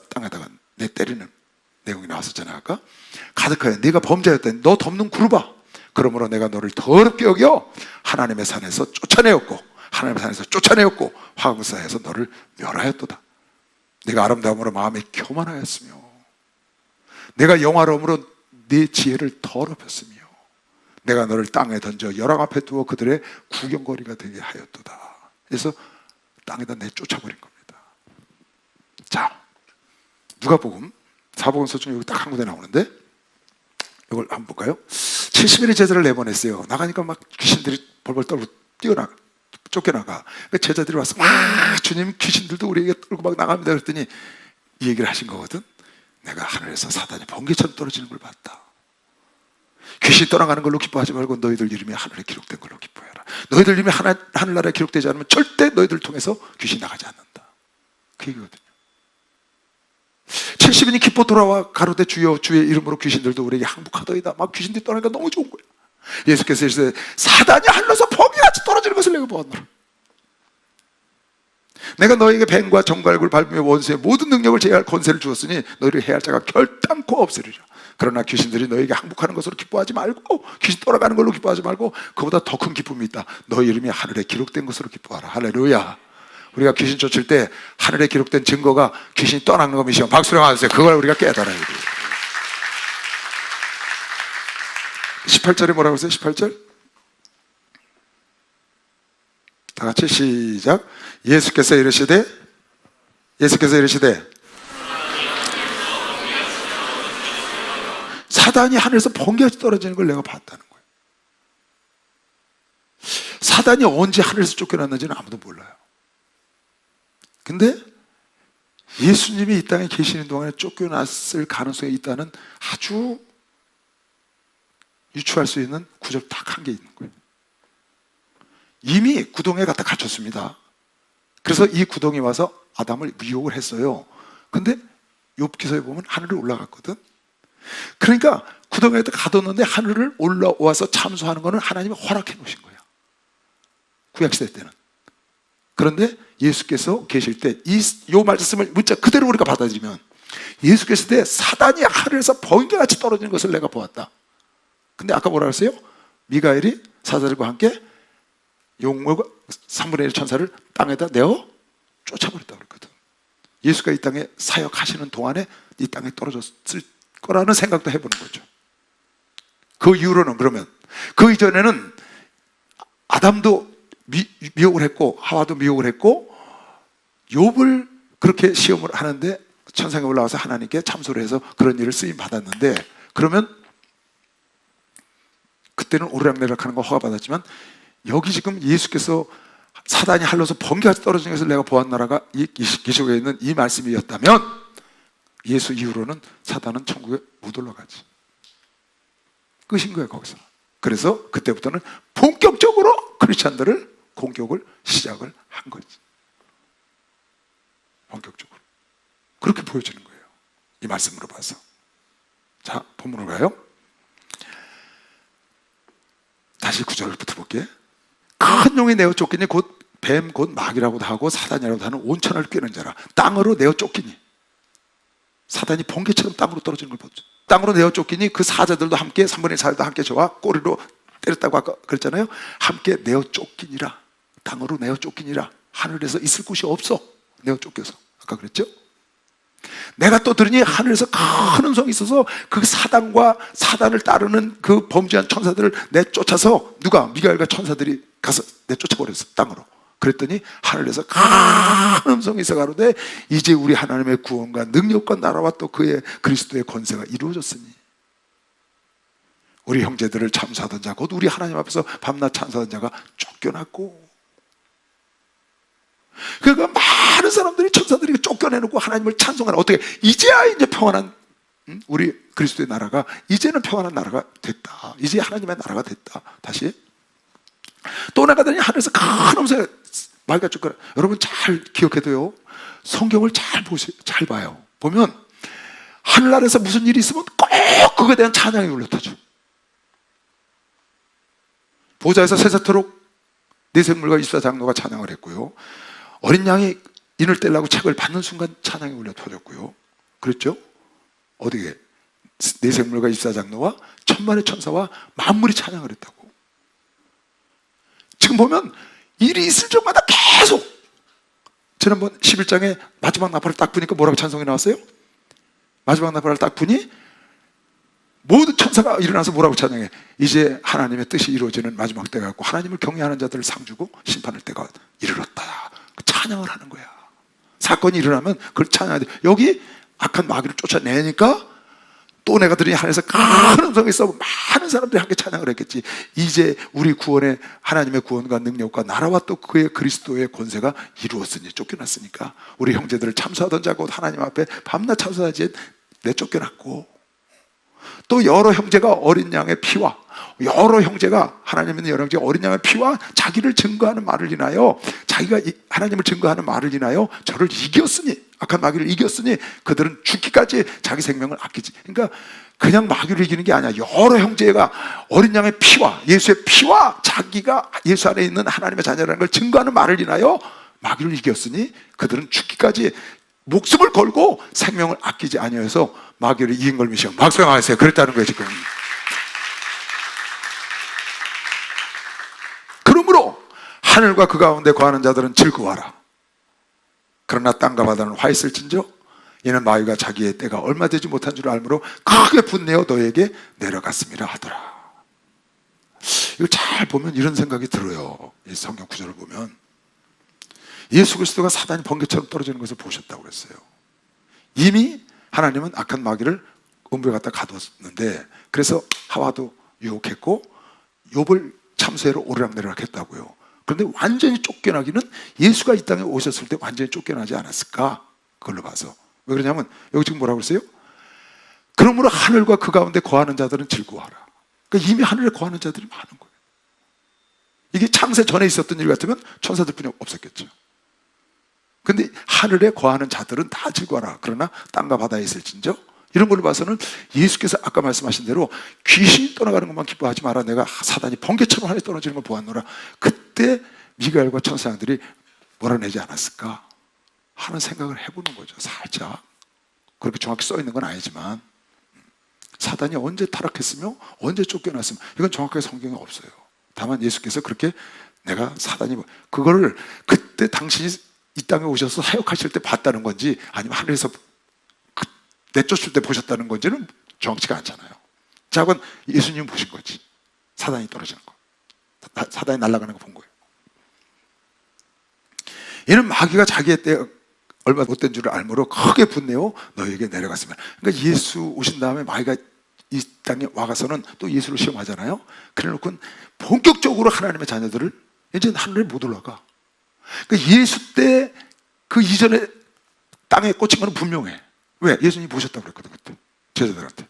땅에다가 내 때리는 내용이 나왔었잖아요. 아까 가득하여 네가 범죄였다니 너 덮는 그루바. 그러므로 내가 너를 더럽게 여겨 하나님의 산에서 쫓아내었고 화강사에서 너를 멸하였도다. 내가 아름다움으로 마음에 교만하였으며 내가 영화로움으로 네 지혜를 더럽혔으며 내가 너를 땅에 던져 열왕 앞에 두어 그들의 구경거리가 되게 하였도다. 그래서 땅에다 내쫓아버린 겁니다. 자, 누가복음 4복음서 중에 여기 딱 한 군데 나오는데 이걸 한번 볼까요? 70일의 제자를 내보냈어요. 나가니까 막 귀신들이 벌벌 떨고 쫓겨나가. 제자들이 와서 주님, 귀신들도 우리에게 떨고 막 나갑니다. 그랬더니 이 얘기를 하신 거거든. 내가 하늘에서 사단이 번개처럼 떨어지는 걸 봤다. 귀신 떠나가는 걸로 기뻐하지 말고 너희들 이름이 하늘에 기록된 걸로 기뻐해라. 너희들 이름이 하늘나라에 기록되지 않으면 절대 너희들을 통해서 귀신 나가지 않는다. 그 얘기거든요. 70인이 기뻐 돌아와 가로되 주여 주의 이름으로 귀신들도 우리에게 항복하더이다. 막 귀신들이 떠나니까 너무 좋은 거야. 예수께서 이르시되 사단이 하늘에서 번개같이 떨어지는 것을 내가 보았노라. 내가 너에게 뱀과 정갈굴 밟으며 원수의 모든 능력을 제할 권세를 주었으니 너희를 해할 자가 결단코 없으리라. 그러나 귀신들이 너에게 항복하는 것으로 기뻐하지 말고, 귀신 떠나가는 걸로 기뻐하지 말고, 그보다 더 큰 기쁨이 있다. 너희 이름이 하늘에 기록된 것으로 기뻐하라. 할렐루야. 우리가 귀신 쫓을 때 하늘에 기록된 증거가 귀신이 떠나는 것이요. 박수령 하세요. 그걸 우리가 깨달아야 돼요. 18절에 뭐라고 했어요? 18절 다 같이 시작. 예수께서 이르시되 사단이 하늘에서 번개같이 떨어지는 걸 내가 봤다는 거예요. 사단이 언제 하늘에서 쫓겨났는지는 아무도 몰라요. 근데 예수님이 이 땅에 계시는 동안에 쫓겨났을 가능성이 있다는 아주 유추할 수 있는 구절 딱 한 개 있는 거예요. 이미 구덩이에 갖다 갇혔습니다. 그래서 이 구덩이 와서 아담을 미혹을 했어요. 근데 욥기서에 보면 하늘을 올라갔거든. 그러니까 구덩이에 가뒀는데 하늘을 올라와서 참수하는 거는 하나님이 허락해 놓으신 거야, 구약시대 때는. 그런데 예수께서 계실 때 이 말씀을 문자 그대로 우리가 받아들이면, 예수 계실 때 사단이 하늘에서 번개같이 떨어지는 것을 내가 보았다. 근데 아까 뭐라 그랬어요? 미가엘이 사자들과 함께 용모가 3분의 1 천사를 땅에다 내어 쫓아버렸다고 그랬거든. 예수가 이 땅에 사역하시는 동안에 이 땅에 떨어졌을 거라는 생각도 해보는 거죠. 그 이후로는, 그러면 그 이전에는 아담도 미혹을 했고 하와도 미혹을 했고, 욥을 그렇게 시험을 하는데 천상에 올라와서 하나님께 참소를 해서 그런 일을 쓰임 받았는데, 그러면 그때는 오르락내리락 하는 거 허가받았지만, 여기 지금 예수께서 사단이 할로서 번개같이 떨어지는 것을 내가 보았 나라가 이 기록에 있는 이 말씀이었다면, 예수 이후로는 사단은 천국에 못 올라가지. 끝인 거예요, 거기서. 그래서 그때부터는 본격적으로 크리스찬들을 공격을 시작을 한 거지. 본격적으로 그렇게 보여지는 거예요, 이 말씀으로 봐서. 자, 본문으로 가요. 다시 9절부터 볼게요. 큰 용이 내어 쫓기니 곧 뱀 곧 마귀라고도 하고 사단이라고도 하는 온천을 꿰는 자라. 땅으로 내어 쫓기니, 사단이 번개처럼 땅으로 떨어지는 걸 보죠. 땅으로 내어 쫓기니 그 사자들도 함께 3분의 1 사자도 함께 저와 꼬리로 때렸다고 아까 그랬잖아요. 함께 내어 쫓기니라. 땅으로 내어 쫓기니라. 하늘에서 있을 곳이 없어, 내어 쫓겨서. 아까 그랬죠? 내가 또 들으니 하늘에서 큰 음성이 있어서 그 사단과 사단을 따르는 그 범죄한 천사들을 내쫓아서, 누가? 미가엘과 천사들이 가서 내쫓아버렸어, 땅으로. 그랬더니 하늘에서 큰 음성이 있어 가로되 이제 우리 하나님의 구원과 능력과 나라와 또 그의 그리스도의 권세가 이루어졌으니 우리 형제들을 참수하던 자, 곧 우리 하나님 앞에서 밤낮 찬송하던 자가 쫓겨났고. 그러니까 많은 사람들이, 천사들이 쫓겨내놓고 하나님을 찬송하는, 어떻게 이제야 이제 평안한 우리 그리스도의 나라가, 이제는 평안한 나라가 됐다. 이제 하나님의 나라가 됐다. 다시 또 나가더니 하늘에서 큰 음성이 마귀가 쫓겨나. 여러분 잘 기억해둬요. 성경을 잘 보세요. 잘 봐요. 보면 하늘나라에서 무슨 일이 있으면 꼭 그거에 대한 찬양이 울려터져. 보좌에서 새세토록 네 생물과 24장로가 찬양을 했고요. 어린 양이 인을 떼려고 책을 받는 순간 찬양이 울려 터졌고요. 그랬죠? 어디에? 네 생물과 24장로와 천만의 천사와 만물이 찬양을 했다고. 지금 보면 일이 있을 적마다 계속, 지난번 11장에 마지막 나팔을 딱 부니까 뭐라고 찬송이 나왔어요? 마지막 나팔을 딱 부니 모든 천사가 일어나서 뭐라고 찬양해? 이제 하나님의 뜻이 이루어지는 마지막 때가 왔고 하나님을 경외하는 자들을 상주고 심판할 때가 이르렀다. 찬양을 하는 거야. 사건이 일어나면 그걸 찬양해야 돼. 여기 악한 마귀를 쫓아내니까 또 내가 들으니 하늘에서 큰 음성이 있어 많은 사람들이 함께 찬양을 했겠지. 이제 우리 구원의, 하나님의 구원과 능력과 나라와 또 그의 그리스도의 권세가 이루었으니, 쫓겨났으니까 우리 형제들을 참수하던 자고 하나님 앞에 밤낮 참수하지 내쫓겨났고, 또 여러 형제가 어린 양의 피와, 여러 형제가, 하나님은 여러 형제가 어린 양의 피와 자기를 증거하는 말을 인하여, 자기가 하나님을 증거하는 말을 인하여 저를 이겼으니, 악한 마귀를 이겼으니 그들은 죽기까지 자기 생명을 아끼지. 그러니까 그냥 마귀를 이기는 게 아니야. 여러 형제가 어린 양의 피와 예수의 피와 자기가 예수 안에 있는 하나님의 자녀라는 걸 증거하는 말을 인하여 마귀를 이겼으니 그들은 죽기까지 목숨을 걸고 생명을 아끼지 아니하여서 마귀를 이긴 걸 믿으시오. 박수하세요. 그랬다는 거예요 지금. 그러므로 하늘과 그 가운데 거하는 자들은 즐거워하라. 그러나 땅과 바다는 화 있을진저 이는 마귀가 자기의 때가 얼마 되지 못한 줄 알므로 크게 분내어 너에게 내려갔음이라 하더라. 이걸 잘 보면 이런 생각이 들어요. 이 성경 구절을 보면 예수 그리스도가 사단이 번개처럼 떨어지는 것을 보셨다고 그랬어요. 이미 하나님은 악한 마귀를 음부에 갖다 가두었는데 그래서 하와도 유혹했고 욥을 참수해로 오르락내리락 했다고요. 그런데 완전히 쫓겨나기는 예수가 이 땅에 오셨을 때 완전히 쫓겨나지 않았을까? 그걸로 봐서. 왜 그러냐면 여기 지금 뭐라고 그랬어요? 그러므로 하늘과 그 가운데 거하는 자들은 즐거워하라. 그러니까 이미 하늘에 거하는 자들이 많은 거예요. 이게 창세 전에 있었던 일 같으면 천사들뿐이 없었겠죠. 근데 하늘에 거하는 자들은 다 즐거워하라. 그러나 땅과 바다에 있을진저 이런 걸로 봐서는 예수께서 아까 말씀하신 대로 귀신이 떠나가는 것만 기뻐하지 마라. 내가 사단이 번개처럼 하늘에 떨어지는 걸 보았노라. 그때 미가엘과 천사장들이 몰아내지 않았을까 하는 생각을 해보는 거죠. 살짝. 그렇게 정확히 써 있는 건 아니지만 사단이 언제 타락했으며 언제 쫓겨났으며 이건 정확하게 성경에 없어요. 다만 예수께서 그렇게 내가 사단이 그거를 그때 당신이 이 땅에 오셔서 사역하실 때 봤다는 건지 아니면 하늘에서 내쫓을 때 보셨다는 건지는 정확치가 않잖아요. 자, 그건 예수님 보신 거지. 사단이 떨어지는 거, 사단이 날아가는 거 본 거예요. 이는 마귀가 자기의 때 얼마 못된 줄을 알므로 크게 분내어 너에게 내려갔으면. 그러니까 예수 오신 다음에 마귀가 이 땅에 와가서는 또 예수를 시험하잖아요. 그래놓고 본격적으로 하나님의 자녀들을 이제 하늘에 못 올라가. 그러니까 예수 때 그 이전에 땅에 꽂힌 거는 분명해. 왜? 예수님이 보셨다고 그랬거든 그때 제자들한테.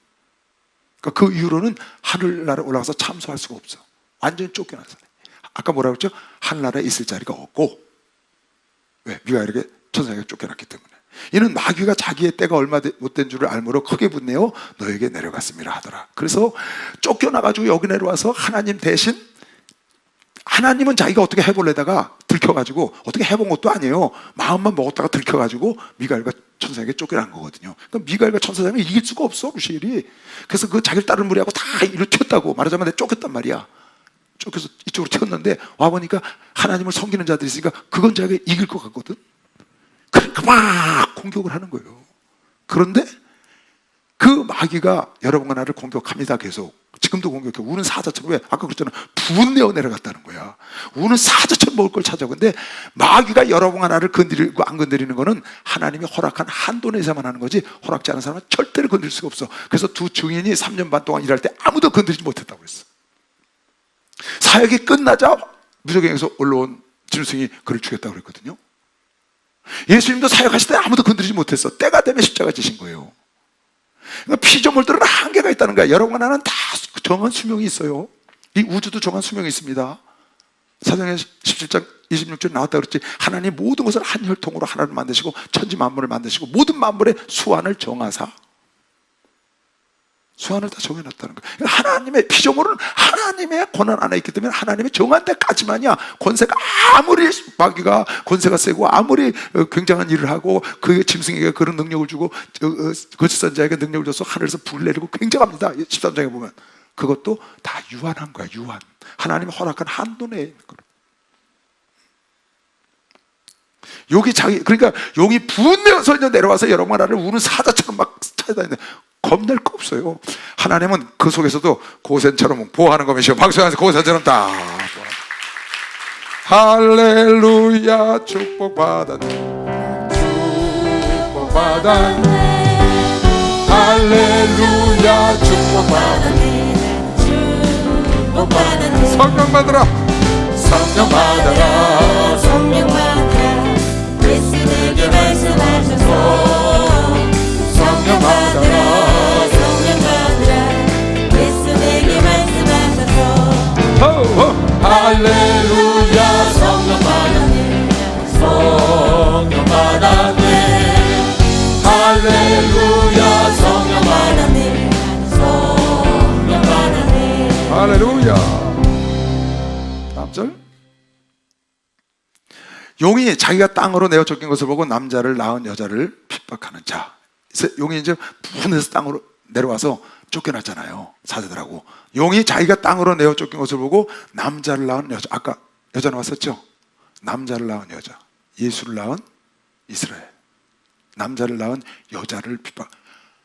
그러니까 그 이후로는 하늘나라에 올라가서 참소할 수가 없어. 완전히 쫓겨나서. 아까 뭐라고 했죠? 하늘나라에 있을 자리가 없고. 왜? 미가엘에게 천사에게 쫓겨났기 때문에. 이는 마귀가 자기의 때가 얼마 못된 줄을 알므로 크게 분내어 너에게 내려갔음이라 하더라. 그래서 쫓겨나가지고 여기 내려와서 하나님 대신 하나님은 자기가 어떻게 해보려다가 들켜가지고 어떻게 해본 것도 아니에요. 마음만 먹었다가 들켜가지고 미가엘과 천사에게 쫓겨난 거거든요. 그러니까 미가엘과 천사장이 이길 수가 없어 루시엘이. 그래서 그 자기를 따르는 무리하고 다 이리로 튀었다고. 말하자면 내가 쫓겼단 말이야. 쫓겨서 이쪽으로 튀었는데 와보니까 하나님을 섬기는 자들이 있으니까 그건 자기가 이길 것 같거든. 그러니까 막 공격을 하는 거예요. 그런데 그 마귀가 여러분과 나를 공격합니다. 계속. 지금도 공격해. 우는 사자처럼. 왜? 아까 그랬잖아. 분내어 내려갔다는 거야. 우는 사자처럼 먹을 걸 찾아. 근데 마귀가 여러분과 나를 건드리고 안 건드리는 거는 하나님이 허락한 한도 내에서만 하는 거지 허락지 않은 사람은 절대로 건드릴 수가 없어. 그래서 두 증인이 3년 반 동안 일할 때 아무도 건드리지 못했다고 했어. 사역이 끝나자 무적행에서 올라온 짐승이 그를 죽였다고 그랬거든요. 예수님도 사역하실 때 아무도 건드리지 못했어. 때가 되면 십자가 지신 거예요. 그러니까 피조물들은 한계가 있다는 거야. 여러분과 나는 다 정한 수명이 있어요. 이 우주도 정한 수명이 있습니다. 사도행전 17장 26절 나왔다 그랬지. 하나님 모든 것을 한 혈통으로 하나를 만드시고 천지 만물을 만드시고 모든 만물의 수완을 정하사 수완을 다 정해놨다는 거예요. 그러니까 하나님의 피조물은 하나님의 권한 안에 있기 때문에 하나님의 정한 때까지만이야. 권세가 아무리 마귀가 권세가 세고 아무리 굉장한 일을 하고 그 짐승에게 그런 능력을 주고 거짓 선자에게 능력을 줘서 하늘에서 불을 내리고 굉장합니다. 13장에 보면 그것도 다 유한한 거야. 유한. 하나님이 허락한 한도 내에 있는 거예요. 여기 그러니까 여기 분내어서 내려와서 여러분과 나를 우는 사자처럼 막 찾아다니는데 겁낼 거 없어요. 하나님은 그 속에서도 고센처럼 보호하는 것이요. 박수하면서 고센처럼 다 할렐루야 축복받았네 축복받았네 할렐루야 축복받았네 축복받았네 성령 받으라 성령 받아라 성령 받아라 그리스도에게 말씀하셔서 성령 받아라 성령 받아라 그리스도에게 말씀하셔서 할렐루야 성령 받았네 성령 받았네 할렐루야 성령 받았네 성령 받았네 할렐루야. 다음 절 용이 자기가 땅으로 내어 쫓긴 것을 보고 남자를 낳은 여자를 핍박하는 자. 용이 이제 분해서 땅으로 내려와서 쫓겨났잖아요, 사자들하고. 용이 자기가 땅으로 내어 쫓긴 것을 보고 남자를 낳은 여자. 아까 여자 나왔었죠? 남자를 낳은 여자, 예수를 낳은 이스라엘. 남자를 낳은 여자를 핍박.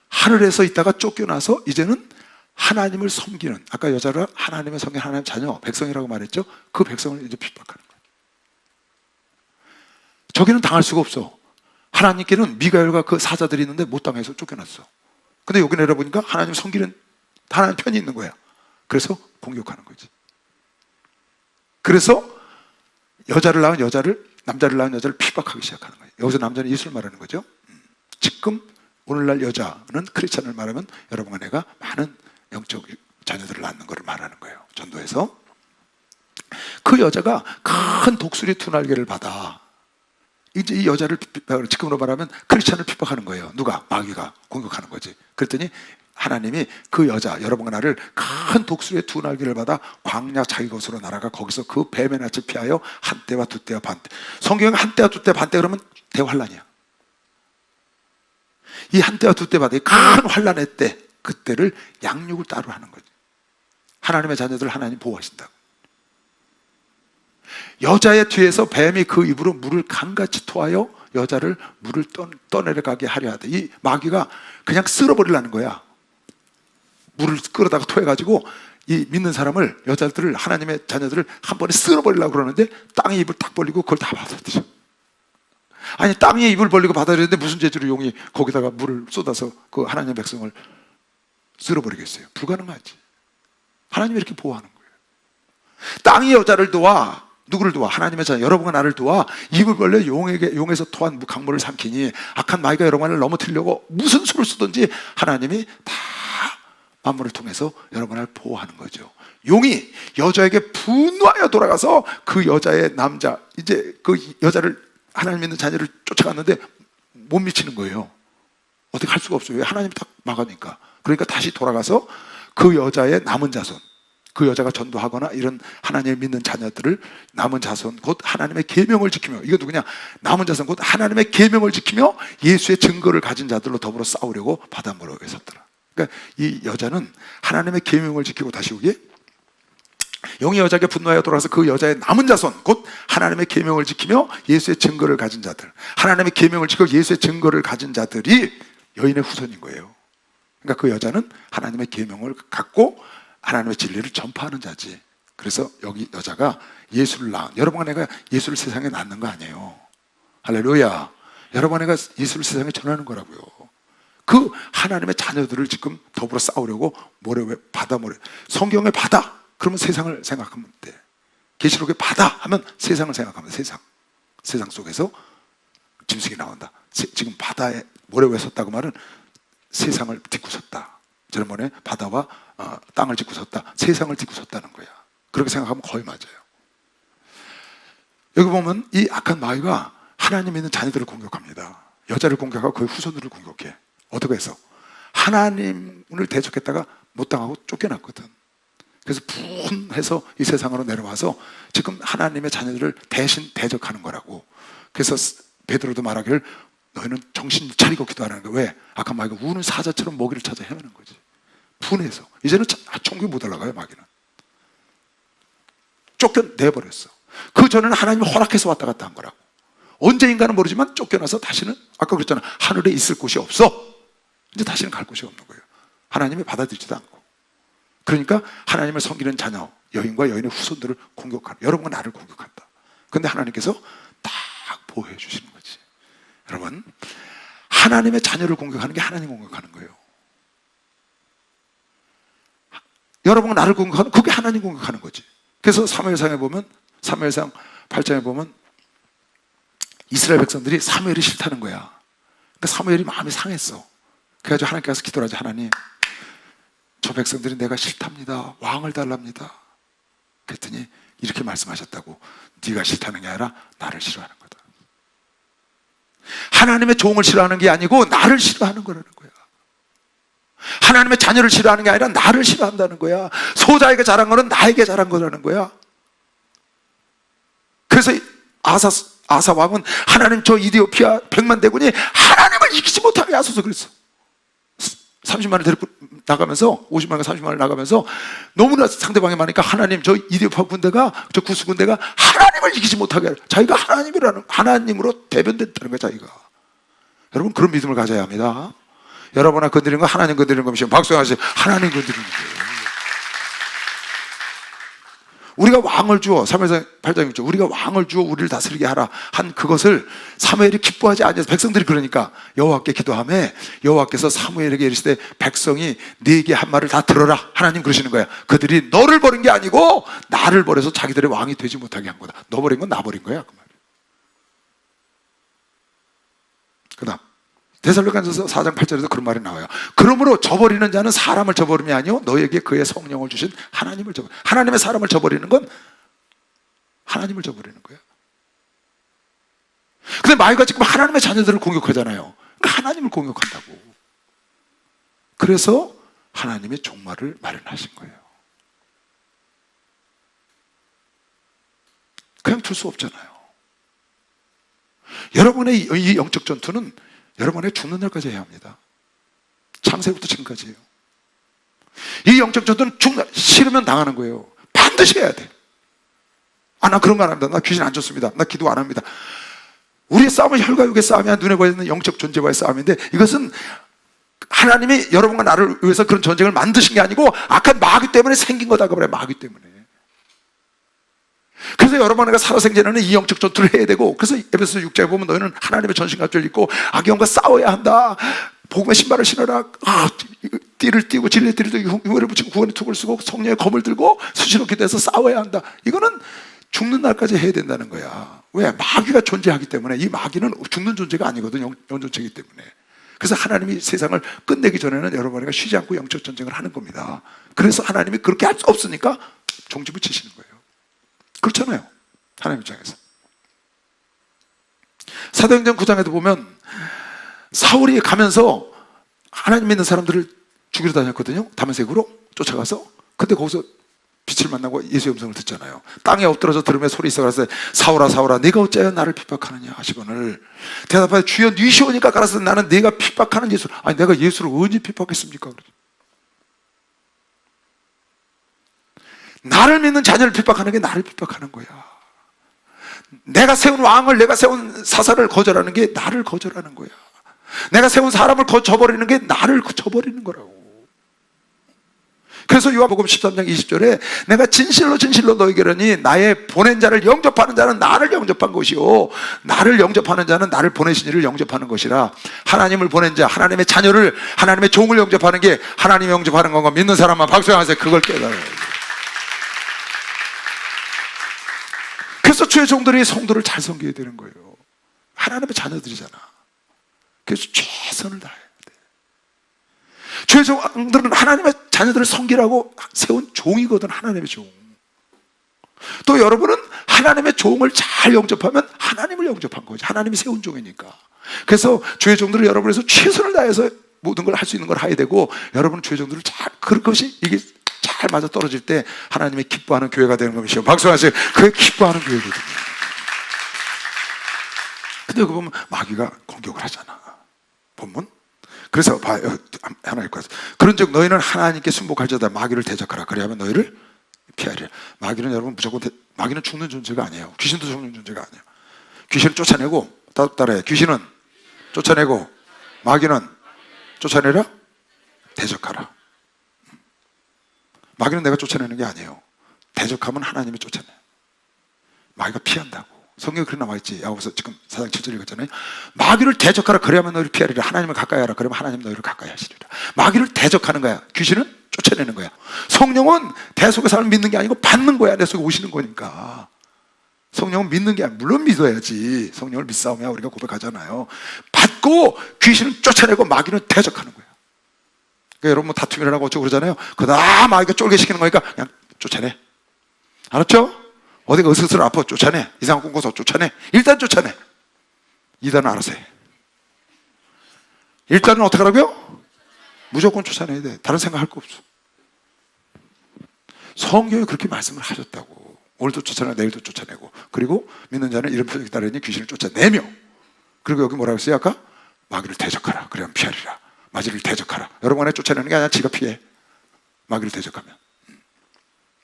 하늘에서 있다가 쫓겨나서 이제는 하나님을 섬기는, 아까 여자를 하나님을 섬기는 하나님 자녀, 백성이라고 말했죠? 그 백성을 이제 핍박하는 거예요. 저기는 당할 수가 없어. 하나님께는 미가엘과 그 사자들이 있는데 못 당해서 쫓겨났어. 근데 여기 내려보니까 하나님 섬기는 하나님 편이 있는 거야. 그래서 공격하는 거지. 그래서 여자를 낳은 여자를, 남자를 낳은 여자를 핍박하기 시작하는 거예요. 여기서 남자는 예수를 말하는 거죠. 지금 오늘날 여자는 크리스찬을 말하면 여러분과 내가 많은 영적 자녀들을 낳는 것을 말하는 거예요. 전도에서. 그 여자가 큰 독수리 두 날개를 받아. 이제 이 여자를 지금으로 말하면 크리스찬을 핍박하는 거예요. 누가? 마귀가 공격하는 거지. 그랬더니 하나님이 그 여자, 여러분과 나를 큰 독수리의 두 날개를 받아 광야 자기 곳으로 날아가 거기서 그 뱀의 낯을 피하여 한때와 두때와 반때. 성경에 한때와 두때 반때 그러면 대환란이야. 이 한때와 두때 반때 큰 환란의 때, 그때를 양육을 따로 하는 거지. 하나님의 자녀들을 하나님 보호하신다고. 여자의 뒤에서 뱀이 그 입으로 물을 강같이 토하여 여자를 물을 떠내려가게 하려 하되, 이 마귀가 그냥 쓸어버리려는 거야. 물을 끌어다가 토해가지고 이 믿는 사람을, 여자들을, 하나님의 자녀들을 한 번에 쓸어버리려고 그러는데 땅에 입을 딱 벌리고 그걸 다 받아들여. 아니, 땅에 입을 벌리고 받아들이는데 무슨 재주로 용이 거기다가 물을 쏟아서 그 하나님의 백성을 쓸어버리겠어요? 불가능하지. 하나님이 이렇게 보호하는 거예요. 땅이 여자를 도와. 누구를 도와? 하나님의 자녀, 여러분과 나를 도와. 입을 벌려 용에서 토한 강물을 삼키니 악한 마귀가 여러분을 넘어뜨리려고 무슨 수를 쓰든지 하나님이 다 만물을 통해서 여러분을 보호하는 거죠. 용이 여자에게 분노하여 돌아가서 그 여자의 남자, 이제 그 여자를, 하나님 믿는 자녀를 쫓아갔는데 못 미치는 거예요. 어떻게 할 수가 없어요. 왜? 하나님이 딱 막으니까. 그러니까 다시 돌아가서 그 여자의 남은 자손, 그 여자가 전도하거나 이런 하나님을 믿는 자녀들을, 남은 자손 곧 하나님의 계명을 지키며, 이거 누구냐? 남은 자손 곧 하나님의 계명을 지키며 예수의 증거를 가진 자들로 더불어 싸우려고 바닷물에 섰더라. 그러니까 이 여자는 하나님의 계명을 지키고, 다시 오기에 용이 여자에게 분노하여 돌아서 그 여자의 남은 자손 곧 하나님의 계명을 지키며 예수의 증거를 가진 자들, 하나님의 계명을 지키고 예수의 증거를 가진 자들이 여인의 후손인 거예요. 그러니까 그 여자는 하나님의 계명을 갖고 하나님의 진리를 전파하는 자지. 그래서 여기 여자가 예수를 낳은, 여러분과 내가 예수를 세상에 낳는 거 아니에요. 할렐루야. 여러분과 내가 예수를 세상에 전하는 거라고요. 그 하나님의 자녀들을 지금 더불어 싸우려고 바다 모래. 성경의 바다 그러면 세상을 생각하면 돼. 계시록의 바다 하면 세상을 생각하면 돼. 세상 속에서 짐승이 나온다. 지금 바다에 모래 위에 섰다고 말은 세상을 딛고 섰다. 지난번에 바다와 땅을 딛고 섰다. 세상을 딛고 섰다는 거야. 그렇게 생각하면 거의 맞아요. 여기 보면 이 악한 마귀가 하나님 있는 자녀들을 공격합니다. 여자를 공격하고 그의 후손들을 공격해. 어떻게 해서? 하나님을 대적했다가 못 당하고 쫓겨났거든. 그래서 분해서 이 세상으로 내려와서 지금 하나님의 자녀들을 대신 대적하는 거라고. 그래서 베드로도 말하기를 너희는 정신 차리고 기도하라는 거야. 왜? 악한 마귀가 우는 사자처럼 먹이를 찾아 헤매는 거지. 분해서. 이제는 종교 못 올라가요, 마귀는. 쫓겨내버렸어. 그 전에는 하나님이 허락해서 왔다 갔다 한 거라고. 언제인가는 모르지만 쫓겨나서 다시는, 아까 그랬잖아, 하늘에 있을 곳이 없어. 이제 다시는 갈 곳이 없는 거예요. 하나님이 받아들이지도 않고. 그러니까 하나님을 섬기는 자녀, 여인과 여인의 후손들을 공격하는, 여러분과 나를 공격한다. 그런데 하나님께서 딱 보호해 주시는 거지. 여러분, 하나님의 자녀를 공격하는 게 하나님 공격하는 거예요. 여러분과 나를 공격하는, 그게 하나님 공격하는 거지. 그래서 사무엘상에 보면, 사무엘상 8장에 보면 이스라엘 백성들이 사무엘이 싫다는 거야. 그러니까 사무엘이 마음이 상했어. 그래가지고 하나님께 가서 기도를 하지. 하나님, 저 백성들이 내가 싫답니다. 왕을 달랍니다. 그랬더니 이렇게 말씀하셨다고. 네가 싫다는 게 아니라 나를 싫어하는 거다. 하나님의 종을 싫어하는 게 아니고 나를 싫어하는 거라는 거야. 하나님의 자녀를 싫어하는 게 아니라 나를 싫어한다는 거야. 소자에게 잘한 거는 나에게 잘한 거라는 거야. 그래서 아사 왕은 하나님 저 이디오피아 100만 대군이 하나님을 이기지 못하게 하소서 그랬어. 30만을 데리고 나가면서 50만과 30만을 나가면서 너무나 상대방이 많으니까 하나님 저 이디오피아 군대가 저 구스 군대가 하나님을 이기지 못하게 하라. 자기가 하나님으로 대변됐다는 거야 자기가. 여러분 그런 믿음을 가져야 합니다. 여러분아 건드리는 거 하나님 건드리는 것이면 박수하세요. 하나님 건드리는 거예요. 우리가 왕을 주어 3회상 8장 6절 우리가 왕을 주어 우리를 다스리게 하라 한 그것을 사무엘이 기뻐하지 않아서 백성들이 그러니까 여호와께 기도하며 여호와께서 사무엘에게 이르시되 백성이 네게 한 말을 다 들어라. 하나님 그러시는 거야. 그들이 너를 버린 게 아니고 나를 버려서 자기들의 왕이 되지 못하게 한 거다. 너 버린 건 나 버린 거야 그 말이야. 그 다음 데살로니가전서 4장 8절에도 그런 말이 나와요. 그러므로 저버리는 자는 사람을 저버림이 아니요 너에게 그의 성령을 주신 하나님을 저버려. 하나님의 사람을 저버리는 건 하나님을 저버리는 거예요. 근데 마귀가 지금 하나님의 자녀들을 공격하잖아요. 그러니까 하나님을 공격한다고. 그래서 하나님의 종말을 마련하신 거예요. 그냥 둘 수 없잖아요. 여러분의 이 영적 전투는 여러분의 죽는 날까지 해야 합니다. 창세부터 지금까지예요. 이 영적 전투는 싫으면 당하는 거예요. 반드시 해야 돼. 아, 나 그런 거 안 합니다. 나 귀신 안 줬습니다. 나 기도 안 합니다. 우리의 싸움은 혈과 육의 싸움이야. 눈에 보이는 영적 존재와의 싸움인데 이것은 하나님이 여러분과 나를 위해서 그런 전쟁을 만드신 게 아니고 악한 마귀 때문에 생긴 거다. 그래 마귀 때문에. 그래서 여러분과 살아생전에는 이 영적 전투를 해야 되고 그래서 에베소 6장에 보면 너희는 하나님의 전신갑주를 입고 악영과 싸워야 한다. 복음의 신발을 신어라. 띠를 띠고 진리의 띠를 띠고 흉을 붙이고 구원의 툭을 쓰고 성령의 검을 들고 수시로 기도해서 싸워야 한다. 이거는 죽는 날까지 해야 된다는 거야. 왜? 마귀가 존재하기 때문에. 이 마귀는 죽는 존재가 아니거든. 영존체이기 때문에. 그래서 하나님이 세상을 끝내기 전에는 여러분과 쉬지 않고 영적 전쟁을 하는 겁니다. 그래서 하나님이 그렇게 할 수 없으니까 종지 붙이시는 거예요. 그렇잖아요. 하나님 입장에서. 사도행전 9장에도 보면 사울이 가면서 하나님 믿는 사람들을 죽이러 다녔거든요. 다메섹으로 쫓아가서. 근데 거기서 빛을 만나고 예수의 음성을 듣잖아요. 땅에 엎드려서 들으며 소리 있어 가라사대 사울아 사울아 네가 어찌하여 나를 핍박하느냐 하시거늘 대답하여 주여 니시오니까 가라사대 나는 네가 핍박하는 예수. 아니 내가 예수를 언제 핍박했습니까? 나를 믿는 자녀를 핍박하는 게 나를 핍박하는 거야. 내가 세운 왕을, 내가 세운 사사를 거절하는 게 나를 거절하는 거야. 내가 세운 사람을 저버리는 게 나를 저버리는 거라고. 그래서 요한복음 13장 20절에 내가 진실로 진실로 너희에게 이르니 나의 보낸 자를 영접하는 자는 나를 영접한 것이요 나를 영접하는 자는 나를 보내신 이를 영접하는 것이라. 하나님을 보낸 자, 하나님의 자녀를, 하나님의 종을 영접하는 게 하나님을 영접하는 건가. 믿는 사람만 박수하세요. 그걸 깨달아요. 그래서 주의 종들이 성도를 잘 섬겨야 되는 거예요. 하나님의 자녀들이잖아. 그래서 최선을 다해야 돼. 주의 종들은 하나님의 자녀들을 섬기라고 세운 종이거든. 하나님의 종. 또 여러분은 하나님의 종을 잘 영접하면 하나님을 영접한 거지. 하나님이 세운 종이니까. 그래서 주의 종들은 여러분에서 최선을 다해서 모든 걸 할 수 있는 걸 해야 되고, 여러분은 주의 종들을 잘, 그것이 이게 잘 맞아 떨어질 때 하나님의 기뻐하는 교회가 되는 것이요. 박수하세요. 그게 기뻐하는 교회거든요. 근데 그거 보면 마귀가 공격을 하잖아. 본문? 그래서 봐요. 하나 읽고 와서. 그런즉 너희는 하나님께 순복할지어다 마귀를 대적하라. 그래야만 너희를 피하리라. 마귀는 여러분 무조건 마귀는 죽는 존재가 아니에요. 귀신도 죽는 존재가 아니에요. 귀신을 쫓아내고 따라해. 귀신은 쫓아내고 마귀는 쫓아내라. 대적하라. 마귀는 내가 쫓아내는 게 아니에요. 대적하면 하나님이 쫓아내. 마귀가 피한다고. 성경에 그렇게 나와있지. 야고보서 지금 4장 7절 읽었잖아요. 마귀를 대적하라. 그래야만 너희를 피하리라. 하나님을 가까이 하라. 그러면 하나님 너희를 가까이 하시리라. 마귀를 대적하는 거야. 귀신은 쫓아내는 거야. 성령은 대속의 사람을 믿는 게 아니고 받는 거야. 내 속에 오시는 거니까. 성령은 믿는 게 아니야. 물론 믿어야지. 성령을 믿사오며 우리가 고백하잖아요. 받고 귀신은 쫓아내고 마귀는 대적하는 거야. 그러니까 여러분 뭐 다툼이 일어나고 어쩌고 그러잖아요. 그러다 마귀가 쫄게 시키는 거니까 그냥 쫓아내. 알았죠? 어디가 으슬으슬 아파 쫓아내. 이상한 꿈 꿔서 쫓아내. 일단 쫓아내. 이단은 알아서 해. 일단은 어떻게 하라고요? 무조건 쫓아내야 돼. 다른 생각 할 거 없어. 성경에 그렇게 말씀을 하셨다고. 오늘도 쫓아내고 내일도 쫓아내고, 그리고 믿는 자는 이런 표적이 따르니 귀신을 쫓아내며, 그리고 여기 뭐라고 했어요? 아까 마귀를 대적하라. 그러면 피하리라. 마귀를 대적하라. 여러분에 쫓아내는 게 아니라 지가 피해. 마귀를 대적하면.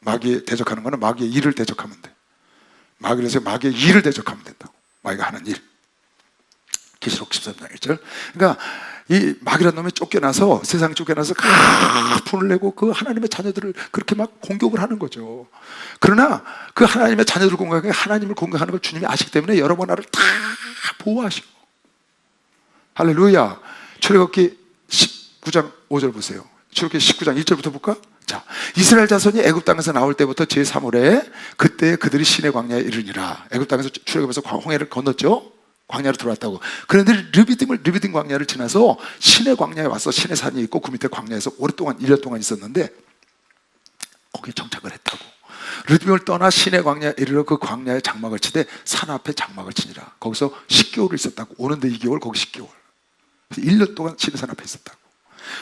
마귀에 대적하는 거는 마귀의 일을 대적하면 돼. 마귀를 해서 마귀의 일을 대적하면 된다고. 마귀가 하는 일. 계시록 13장 1절. 그러니까 이 마귀라는 놈이 쫓겨나서, 세상에 쫓겨나서 분을 내고 그 하나님의 자녀들을 그렇게 막 공격을 하는 거죠. 그러나 그 하나님의 자녀들을 공격하는, 하나님을 공격하는 걸 주님이 아시기 때문에 여러분 나를 다 보호하시고. 할렐루야. 출애굽기 19장 5절 보세요. 출애굽기 19장 1절부터 볼까? 자, 이스라엘 자손이 애굽 땅에서 나올 때부터 제3월에 그때 그들이 시내 광야에 이르니라. 애굽 땅에서 출애굽해서 홍해를 건넜죠. 광야로 들어왔다고. 그런데 르비딤 광야를 지나서 시내 광야에 와서, 시내 산이 있고 그 밑에 광야에서 오랫동안 1년 동안 있었는데 거기에 정착을 했다고. 르비딤을 떠나 시내 광야에 이르러 그 광야에 장막을 치되 산 앞에 장막을 치니라. 거기서 10개월을 있었다고. 오는데 2개월, 거기 10개월. 1년 동안 시내 산 앞에 있었다고.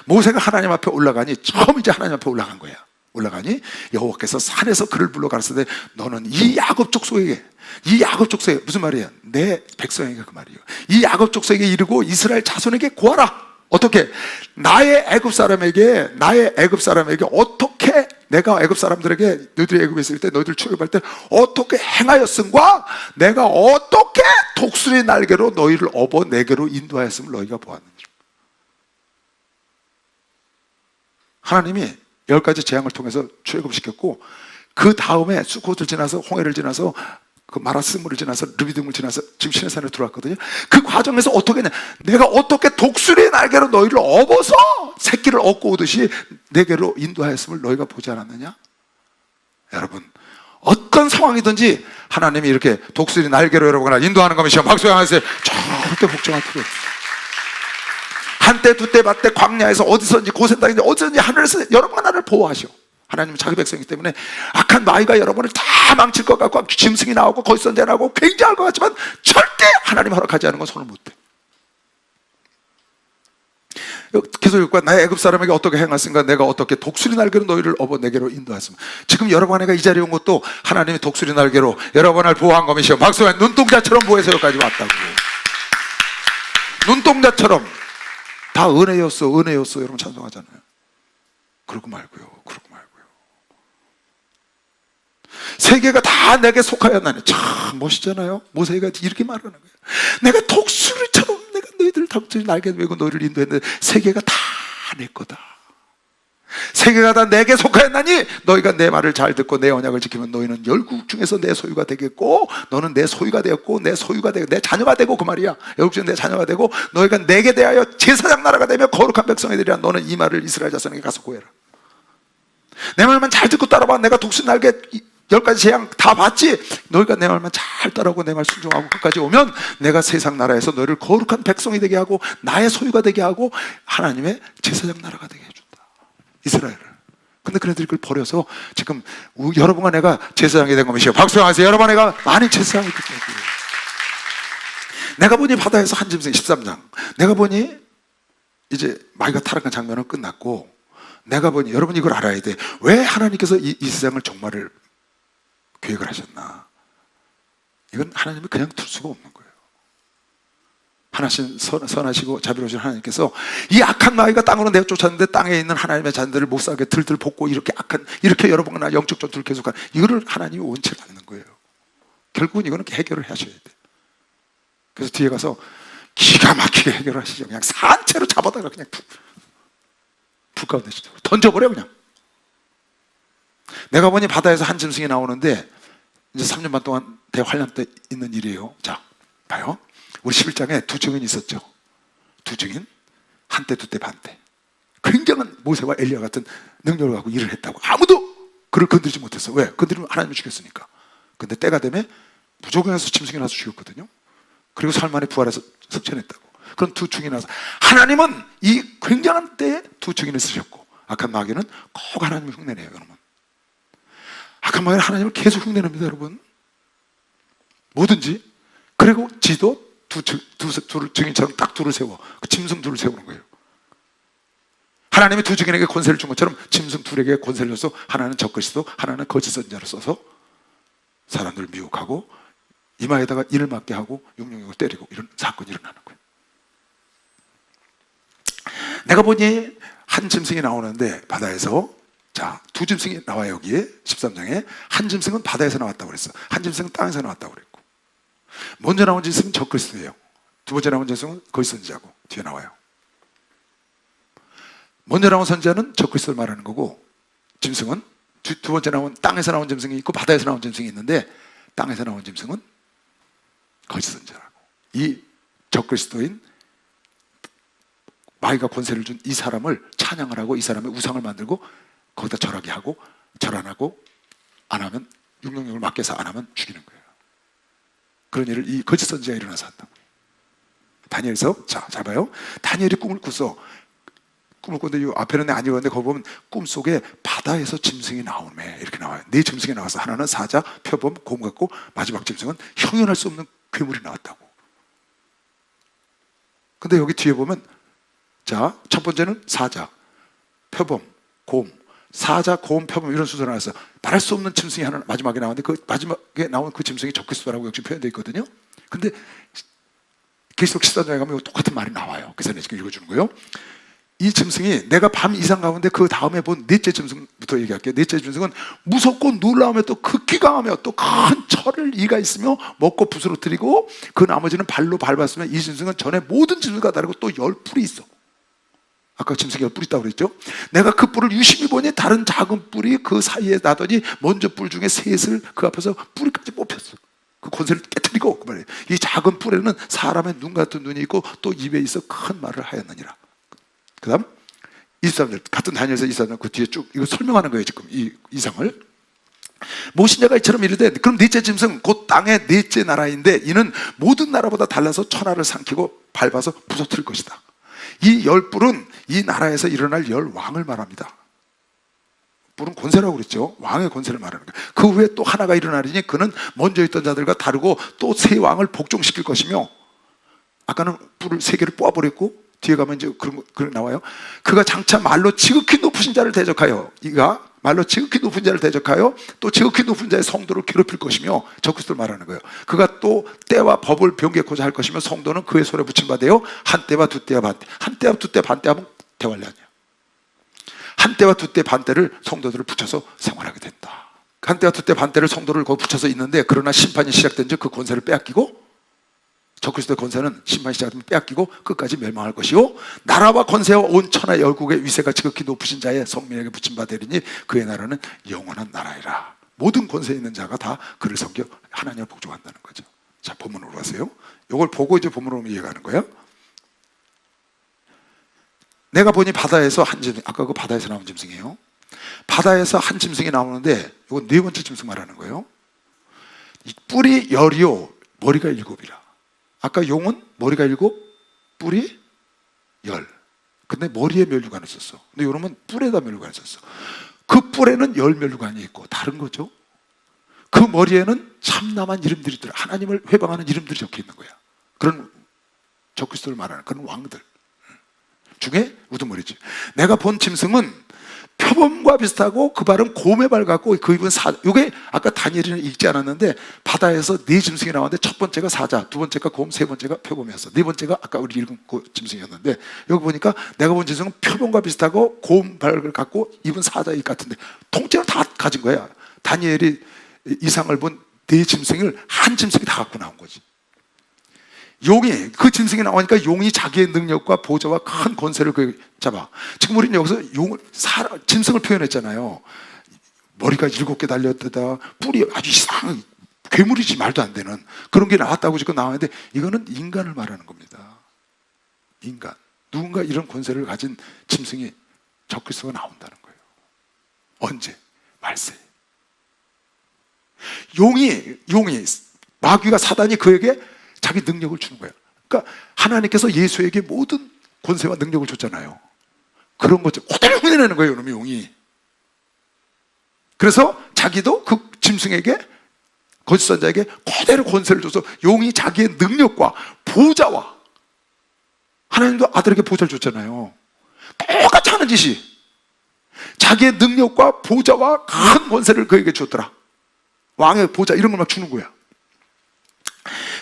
모세가 하나님 앞에 올라가니, 처음 이제 하나님 앞에 올라간 거야. 올라가니 여호와께서 산에서 그를 불러 가르치되 너는 이 야곱 족속에게, 이 야곱 족속에게, 무슨 말이야? 내 백성에게, 그 말이에요. 이 야곱 족속에게 이르고 이스라엘 자손에게 고하라. 어떻게? 나의 애굽 사람에게 어떻게 내가 애굽 사람들에게 너희들이 애굽에 있을 때, 너희들 출애굽할 때 어떻게 행하였음과 내가 어떻게 독수리 날개로 너희를 업어 내게로 인도하였음을 너희가 보았느니라. 하나님이 10가지 재앙을 통해서 출애굽시켰고, 그 다음에 수코트를 지나서, 홍해를 지나서, 그 마라스물을 지나서, 르비딤을 지나서 지금 시내산에 들어왔거든요. 그 과정에서 어떻게 했냐? 내가 어떻게 독수리의 날개로 너희를 업어서 새끼를 얻고 오듯이 내게로 인도하였음을 너희가 보지 않았느냐? 여러분, 어떤 상황이든지 하나님이 이렇게 독수리 날개로 여러분을 인도하는 것이요. 박수 하세요. 절대 걱정할 필요 없어요. 한때 두때 밭때 광야에서 어디서든지 고센 땅인지 어디서든지 하늘에서 여러분 나를 보호하셔. 하나님은 자기 백성이기 때문에 악한 마귀가 여러분을 다 망칠 것 같고 짐승이 나오고 거기서 내나오고 굉장할 것 같지만 절대 하나님 허락하지 않은 건 손을 못 대. 계속 읽고 나의 애굽 사람에게 어떻게 행하였은가 내가 어떻게 독수리 날개로 너희를 업어 내게로 인도하였으면. 지금 여러분 내가 이 자리에 온 것도 하나님이 독수리 날개로 여러분을 보호한 것이요. 박수와 눈동자처럼 보호해서 여기까지 왔다고. 눈동자처럼. 다 은혜였어, 은혜였어. 여러분 찬송하잖아요. 그러고 말고요. 세계가 다 내게 속하였나니. 참 멋있잖아요. 모세가 이렇게 말하는 거예요. 내가 독수리처럼 내가 너희들 독수리 날개 메고 너희를 인도했는데 세계가 다 내 거다. 세계가 다 내게 속하였나니 너희가 내 말을 잘 듣고 내 언약을 지키면 너희는 열국 중에서 내 소유가 되겠고, 너는 내 소유가 되었고 내 소유가 되고 내 자녀가 되고, 그 말이야. 열국 중에 내 자녀가 되고 너희가 내게 대하여 제사장 나라가 되며 거룩한 백성이 되리라. 너는 이 말을 이스라엘 자손에게 가서 고해라. 내 말만 잘 듣고 따라봐. 내가 독수리 날개 10가지 재앙 다 봤지? 너희가 내 말만 잘 따라오고 내 말 순종하고 끝까지 오면 내가 세상 나라에서 너희를 거룩한 백성이 되게 하고 나의 소유가 되게 하고 하나님의 제사장 나라가 되게 해준다. 이스라엘을. 근데 그네들이 그걸 버려서 지금 여러분과 내가 제사장이 된 것이요. 박수하세요. 여러분 내가 많이 제사장이 됐다고. 내가 보니 바다에서 한 짐승 13장. 내가 보니 이제 마귀가 타락한 장면은 끝났고, 내가 보니 여러분이 이걸 알아야 돼. 왜 하나님께서 이 세상을 종말을 계획을 하셨나? 이건 하나님이 그냥 둘 수가 없는 거예요. 하나신 선하시고 자비로우신 하나님께서 이 악한 마귀가 땅으로 내쫓았는데 땅에 있는 하나님의 자녀들을 못 살게 들들 볶고 이렇게 여러분과 영적 전투를 계속하는, 이거를 하나님이 원치 않는 거예요. 결국은 이거는 해결을 하셔야 돼. 그래서 뒤에 가서 기가 막히게 해결하시죠. 그냥 산채로 잡아다가 그냥 불 가운데 던져버려 그냥. 내가 보니 바다에서 한 짐승이 나오는데 이제 3년 반 동안 대환란 때 있는 일이에요. 자, 봐요. 우리 11장에 두 증인이 있었죠. 두 증인, 한때 두때 반때. 굉장한 모세와 엘리야 같은 능력을 갖고 일을 했다고. 아무도 그를 건드리지 못했어. 왜? 건드리면 하나님을 죽였으니까. 근데 때가 되면 부족에서 짐승이 나서 죽였거든요. 그리고 사흘 만에 부활해서 승천했다고. 그런 두 증인이 나서 하나님은 이 굉장한 때에 두 증인을 쓰셨고, 악한 마귀는 꼭 하나님을 흉내내요. 여러분, 악한 마귀는 하나님을 계속 흉내냅니다. 여러분, 뭐든지. 그리고 지도 두 증인처럼 딱 둘을 세워. 그 짐승 둘을 세우는 거예요. 하나님이 두 증인에게 권세를 준 것처럼 짐승 둘에게 권세를 줘서 하나는 적그리스도, 하나는 거짓 선지자를 써서 사람들을 미혹하고 이마에다가 인을 맞게 하고 666을 때리고 이런 사건이 일어나는 거예요. 내가 보니 한 짐승이 나오는데 바다에서, 자, 두 짐승이 나와요. 여기에 13장에 한 짐승은 바다에서 나왔다고 그랬어. 한 짐승은 땅에서 나왔다고 그랬고, 먼저 나온 짐승은 적그리스도예요. 두 번째 나온 짐승은 거짓 선지자고 뒤에 나와요. 먼저 나온 선지자는 적그리스도를 말하는 거고, 짐승은 두 번째 나온 땅에서 나온 짐승이 있고 바다에서 나온 짐승이 있는데, 땅에서 나온 짐승은 거짓 선지자라고. 이 적그리스도인 마귀가 권세를 준 이 사람을 찬양을 하고 이 사람의 우상을 만들고 거기다 절하게 하고, 절 안 하고 안 하면 666을 맞게 해서 안 하면 죽이는 거예요. 그런 일을 이 거짓 선지자가 일어나서 한다고. 다니엘에서, 자, 잘 봐요. 다니엘이 꿈을 꿨어. 꿈을 꿨는데 이 앞에는 아니었는데 거기 보면 꿈속에 바다에서 짐승이 나오네 이렇게 나와요. 네 짐승이 나와서 하나는 사자, 표범, 곰 같고 마지막 짐승은 형용할 수 없는 괴물이 나왔다고. 근데 여기 뒤에 보면, 자, 첫 번째는 사자, 표범, 곰, 사자, 곰, 표범 이런 순서로 나왔어요. 말할 수 없는 짐승이 하나 마지막에 나왔는데 그 마지막에 나온 그 짐승이 적그리스도라고 역시 표현되어 있거든요. 근데 계시록 14장에 가면 똑같은 말이 나와요. 그래서 내가 지금 읽어주는 거예요. 이 짐승이, 내가 밤 이상 가운데 그 다음에 본 넷째 짐승부터 얘기할게요. 넷째 짐승은 무섭고 놀라우며 또 극히 강하며 또 큰 철을 이가 있으며 먹고 부스러뜨리고 그 나머지는 발로 밟았으면 이 짐승은 전에 모든 짐승과 다르고 또 10뿔이 있어. 아까 짐승이 10뿔 있다고 그랬죠. 내가 그 뿔을 유심히 보니 다른 작은 뿔이 그 사이에 나더니 먼저 뿔 중에 셋을 그 앞에서 뿌리까지 뽑혔어. 그 권세를 깨뜨리고, 그 말이에요. 이 작은 뿔에는 사람의 눈 같은 눈이 있고 또 입에 있어 큰 말을 하였느니라. 그 다음 23절, 같은 다니엘서 23절 그 뒤에 쭉 이거 설명하는 거예요. 지금 이 이상을. 모신자가 이처럼 이르되, 그럼 넷째 짐승 곧 땅의 넷째 나라인데 이는 모든 나라보다 달라서 천하를 삼키고 밟아서 부서뜨릴 것이다. 이 10뿔은 이 나라에서 일어날 10왕을 말합니다. 뿔은 권세라고 그랬죠. 왕의 권세를 말하는 거예요. 그 후에 또 하나가 일어나리니 그는 먼저 있던 자들과 다르고 또 세 왕을 복종시킬 것이며, 아까는 뿔을 3개를 뽑아버렸고 뒤에 가면 이제 그런 나와요. 그가 장차 말로 지극히 높으신 자를 대적하여, 이가 말로 지극히 높은 자를 대적하여 또 지극히 높은 자의 성도를 괴롭힐 것이며, 적그리스도를 말하는 거예요. 그가 또 때와 법을 변개코자 할 것이며 성도는 그의 손에 붙임 바 되어 한 때와 두 때와 반 때, 한 때와 두 때 반 때 하면 대환란이야. 한 때와 두 때 반 때를 성도들을 붙여서 생활하게 된다. 한 때와 두 때 반 때를 성도를 거기 붙여서 있는데, 그러나 심판이 시작된 즉 그 권세를 빼앗기고, 적그리스도의 권세는 심판이 시작되면 빼앗기고 끝까지 멸망할 것이요, 나라와 권세와 온 천하 열국의 위세가 지극히 높으신 자의 성민에게 붙임 바 되리니 그의 나라는 영원한 나라이라. 모든 권세에 있는 자가 다 그를 섬겨 하나님을 복종한다는 거죠. 자, 본문으로 가세요. 이걸 보고 이제 본문으로 이해가는 거예요. 내가 보니 바다에서 한 짐승, 아까 그 바다에서 나온 짐승이에요. 바다에서 한 짐승이 나오는데 이건 네 번째 짐승 말하는 거예요. 이 뿔이 10이요 머리가 7이라. 아까 용은 머리가 7, 뿔이 10. 근데 머리에 면류관을 썼어. 근데 요놈은 뿔에다 면류관을 썼어. 그 뿔에는 10면류관이 있고 다른 거죠. 그 머리에는 참남한 이름들이 있더라. 하나님을 회방하는 이름들이 적혀 있는 거야. 그런 적그리스도를 말하는 그런 왕들 중에 우두머리지. 내가 본 짐승은 표범과 비슷하고 그 발은 곰의 발 같고 그 입은 사자. 이게 아까 다니엘은 읽지 않았는데 바다에서 네 짐승이 나왔는데 첫 번째가 사자, 두 번째가 곰, 세 번째가 표범이었어. 네 번째가 아까 우리 읽은 그 짐승이었는데, 여기 보니까 내가 본 짐승은 표범과 비슷하고 곰 발을 갖고 입은 사자 입 같은데 통째로 다 가진 거야. 다니엘이 이상을 본 네 짐승을 한 짐승이 다 갖고 나온 거지. 용이, 그 짐승이 나오니까 용이 자기의 능력과 보좌와 큰 권세를 잡아. 지금 우리는 여기서 짐승을 표현했잖아요. 머리가 7개 달렸다, 뿔이 아주 이상한 괴물이지, 말도 안 되는 그런 게 나왔다고 지금 나왔는데, 이거는 인간을 말하는 겁니다. 인간, 누군가 이런 권세를 가진 짐승이 적그리스도가 나온다는 거예요. 언제? 말세. 용이 마귀가, 사단이 그에게 자기 능력을 주는 거예요. 그러니까 하나님께서 예수에게 모든 권세와 능력을 줬잖아요. 그런 거죠. 그대로 흉내내는 거예요, 이놈의 용이. 그래서 자기도 그 짐승에게, 거짓 선자에게 그대로 권세를 줘서 용이 자기의 능력과 보좌와, 하나님도 아들에게 보좌를 줬잖아요. 똑같이 하는 짓이 자기의 능력과 보좌와 큰 권세를 그에게 줬더라. 왕의 보좌 이런 걸 막 주는 거야.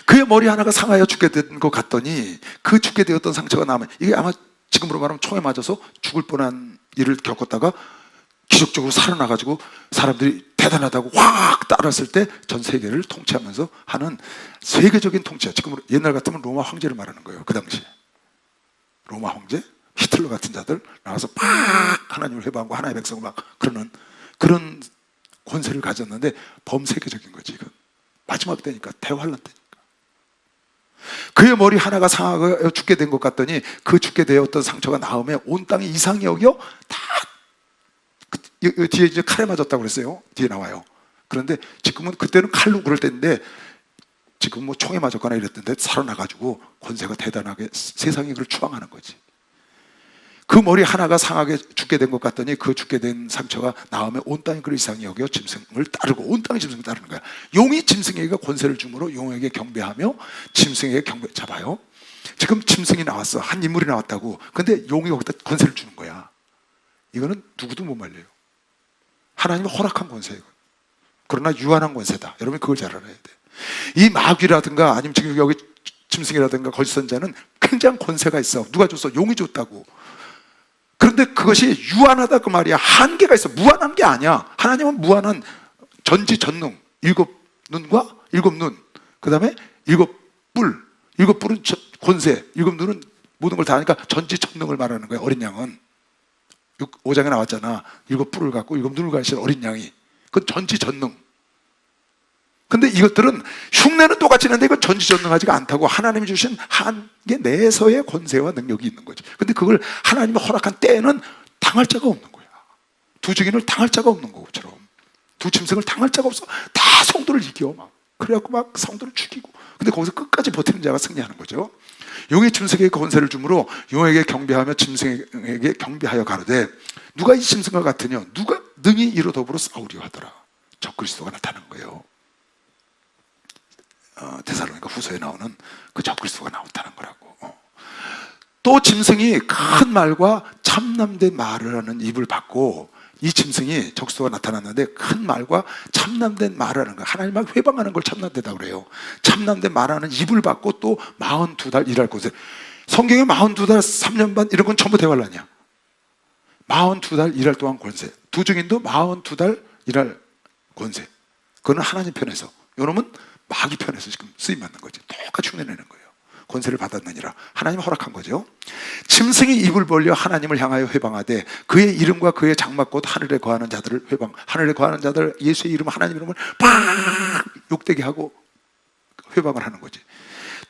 그의 머리 하나가 상하여 죽게 된 것 같더니 그 죽게 되었던 상처가 남아. 이게 아마 지금으로 말하면 총에 맞아서 죽을 뻔한 일을 겪었다가 기적적으로 살아나가지고 사람들이 대단하다고 확 따랐을 때 전 세계를 통치하면서 하는 세계적인 통치야. 지금 옛날 같으면 로마 황제를 말하는 거예요. 그 당시에 로마 황제, 히틀러 같은 자들 나와서 팍 하나님을 회방하고 하나의 백성을 막 그러는 그런 권세를 가졌는데 범세계적인 거지. 이건 마지막 때니까, 대환란 때니까. 그의 머리 하나가 상하여 죽게 된 것 같더니 그 죽게 되었던 상처가 나음에 온 땅이 이상히 여겨 다 뒤에 이제 칼에 맞았다고 그랬어요. 뒤에 나와요. 그런데 지금은, 그때는 칼로 그럴 때인데 지금 뭐 총에 맞았거나 이랬던데 살아나가지고 권세가 대단하게 세상이 그걸 추앙하는 거지. 그 머리 하나가 상하게 죽게 된 것 같더니 그 죽게 된 상처가 나음에 온 땅이 그를 이상히 여겨 짐승을 따르고, 온 땅이 짐승을 따르는 거야. 용이 짐승에게 권세를 주므로 용에게 경배하며 짐승에게 경배. 잡아요. 지금 짐승이 나왔어. 한 인물이 나왔다고. 근데 용이 거기다 권세를 주는 거야. 이거는 누구도 못 말려요. 하나님이 허락한 권세예요. 그러나 유한한 권세다. 여러분 그걸 잘 알아야 돼. 이 마귀라든가 아니면 지금 여기 짐승이라든가 거짓 선자는 굉장한 권세가 있어. 누가 줬어? 용이 줬다고. 그런데 그것이 유한하다 그 말이야. 한계가 있어. 무한한 게 아니야. 하나님은 무한한 전지전능. 7눈과 7눈, 그 다음에 7뿔. 7뿔은 권세, 7눈은 모든 걸 다 하니까 전지전능을 말하는 거야. 어린 양은 5장에 나왔잖아. 7뿔을 갖고 7눈을 가진 어린 양이. 그건 전지전능. 근데 이것들은 흉내는 똑같이 있는데 이건 전지전능하지가 않다고. 하나님이 주신 한계 내에서의 권세와 능력이 있는 거지. 근데 그걸 하나님이 허락한 때에는 당할 자가 없는 거야. 두 증인을 당할 자가 없는 것처럼, 두 짐승을 당할 자가 없어. 다 성도를 이겨 막. 그래갖고 막 성도를 죽이고. 근데 거기서 끝까지 버티는 자가 승리하는 거죠. 용이 짐승에게 권세를 주므로 용에게 경배하며 짐승에게 경배하여 가로되 누가 이 짐승과 같으냐? 누가 능히 이로 더불어 싸우려 하더라. 적그리스도가 나타난 거예요. 데살로니가 후서에 나오는 그 적그리스도가 나타난 거라고. 또 짐승이 큰 말과 참남된 말을 하는 입을 받고, 이 짐승이 적그리스도가 나타났는데 큰 말과 참남된 말을 하는 거야. 하나님을 회방하는 걸 참남되다고 그래요. 참남된 말하는 입을 받고 또 42달 일할 곳에. 성경에 42달 3년 반 이런 건 전부 대환란이야. 42달 일할 동안 권세. 두 증인도 42달 일할 권세. 그거는 하나님 편에서. 요놈은 마귀 편에서 지금 쓰임받는 거지. 똑같이 흉내내는 거예요. 권세를 받았느니라. 하나님 허락한 거죠. 짐승이 입을 벌려 하나님을 향하여 회방하되 그의 이름과 그의 장막곧 하늘에 거하는 자들을 회방. 하늘에 거하는 자들, 예수의 이름, 하나님 이름을 팍 욕되게 하고 회방을 하는 거지.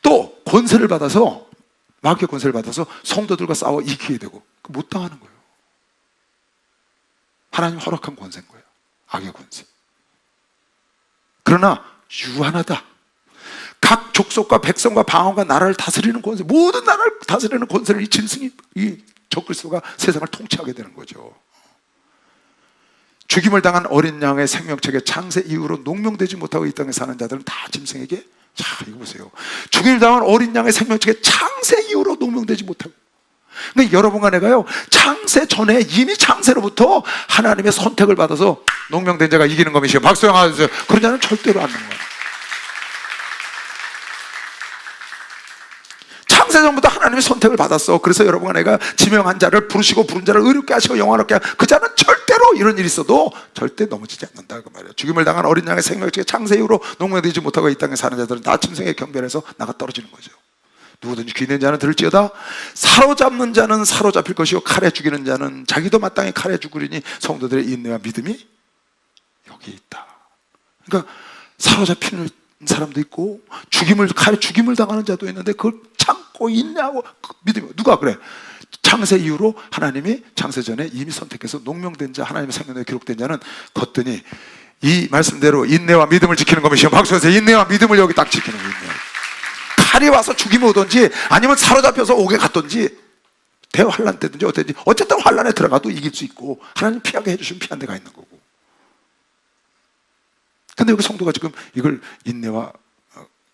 또 권세를 받아서, 마귀의 권세를 받아서 성도들과 싸워 이기게 되고 못 당하는 거예요. 하나님 허락한 권세인 거예요. 악의 권세. 그러나 유한하다. 각 족속과 백성과 방언과 나라를 다스리는 권세, 모든 나라를 다스리는 권세를 이 짐승이, 이 적그리스도가 세상을 통치하게 되는 거죠. 죽임을 당한 어린 양의 생명책에 창세 이후로 농명되지 못하고 이 땅에 사는 자들은 다 짐승에게, 자 이거 보세요. 죽임을 당한 어린 양의 생명책에 창세 이후로 농명되지 못하고. 근데 여러분과 내가요, 창세 전에 이미 창세로부터 하나님의 선택을 받아서 농명된 자가 이기는 것이요. 박수 영하세요. 그런 자는 절대로 안 넘어가요. 창세전부터 하나님의 선택을 받았어. 그래서 여러분과 내가 지명한 자를 부르시고 부른 자를 의롭게 하시고 영화롭게 하시고, 그 자는 절대로 이런 일이 있어도 절대 넘어지지 않는다 그 말이에요. 죽임을 당한 어린 양의 생명책에 창세 이후로 농명되지 못하고 이 땅에 사는 자들은 다 짐승의 경배에서 나가 떨어지는 거죠. 누구든지 귀 있는 자는 들을지어다. 사로잡는 자는 사로잡힐 것이요 칼에 죽이는 자는 자기도 마땅히 칼에 죽으리니 성도들의 인내와 믿음이 여기 있다. 그러니까 사로잡히는 사람도 있고 칼에 죽임을 당하는 자도 있는데 그걸 참고 인내하고 믿음이. 누가 그래? 창세 이후로 하나님이 창세 전에 이미 선택해서 농명된 자, 하나님의 생명에 기록된 자는 걷더니 이 말씀대로 인내와 믿음을 지키는 것이요. 박수에서 인내와 믿음을 여기 딱 지키는 거예요. 칼이 와서 죽이면 오든지 아니면 사로잡혀서 옥에 갔든지 대환란 때든지 어쨌든 환란에 들어가도 이길 수 있고, 하나님 피하게 해주시면 피한 데가 있는 거고. 근데 여기 성도가 지금 이걸 인내와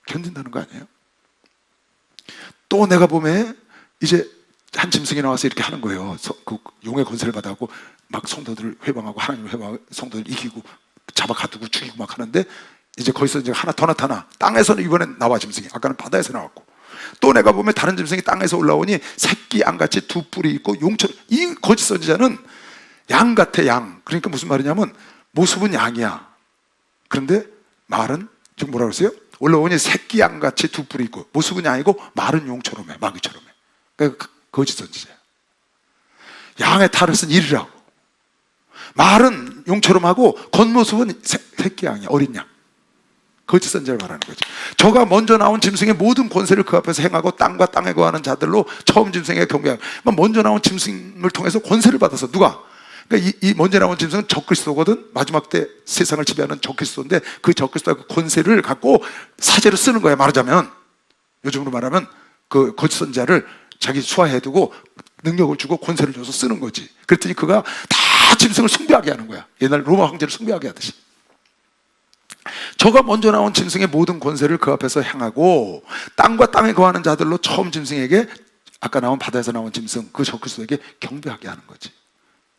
견딘다는 거 아니에요? 또 내가 보면 이제 한 짐승이 나와서 이렇게 하는 거예요. 그 용의 권세를 받아갖고 막 성도들을 회방하고 하나님을 회방하고 성도들을 이기고 잡아 가두고 죽이고 막 하는데, 이제 거기서 이제 하나 더 나타나. 땅에서는 이번엔 나와, 짐승이. 아까는 바다에서 나왔고. 또 내가 보면 다른 짐승이 땅에서 올라오니 새끼 양같이 두 뿔이 있고 용처럼. 이 거짓 선지자는 양 같아, 양. 그러니까 무슨 말이냐면 모습은 양이야. 그런데 말은 지금 뭐라 그랬어요? 올라오니 새끼 양같이 두 뿔이 있고 모습은 양이고 말은 용처럼 해, 마귀처럼 해. 그러니까 거짓 선지자야. 양의 탈을 쓴 일이라고. 말은 용처럼 하고 겉모습은 새끼 양이야, 어린 양. 거짓 선지자를 말하는 거죠. 저가 먼저 나온 짐승의 모든 권세를 그 앞에서 행하고 땅과 땅에 거하는 자들로 처음 짐승에게 경배하고. 먼저 나온 짐승을 통해서 권세를 받아서. 누가? 그러니까 이 먼저 나온 짐승은 적그리스도거든. 마지막 때 세상을 지배하는 적그리스도인데 그 적그리스도의 그 권세를 갖고 사제로 쓰는 거야. 말하자면, 요즘으로 말하면 그 거짓 선지자를 자기 수하해두고 능력을 주고 권세를 줘서 쓰는 거지. 그랬더니 그가 다 짐승을 숭배하게 하는 거야. 옛날 로마 황제를 숭배하게 하듯이. 저가 먼저 나온 짐승의 모든 권세를 그 앞에서 행하고 땅과 땅에 거하는 자들로 처음 짐승에게, 아까 나온 바다에서 나온 짐승, 그 적그리스도에게 경배하게 하는 거지.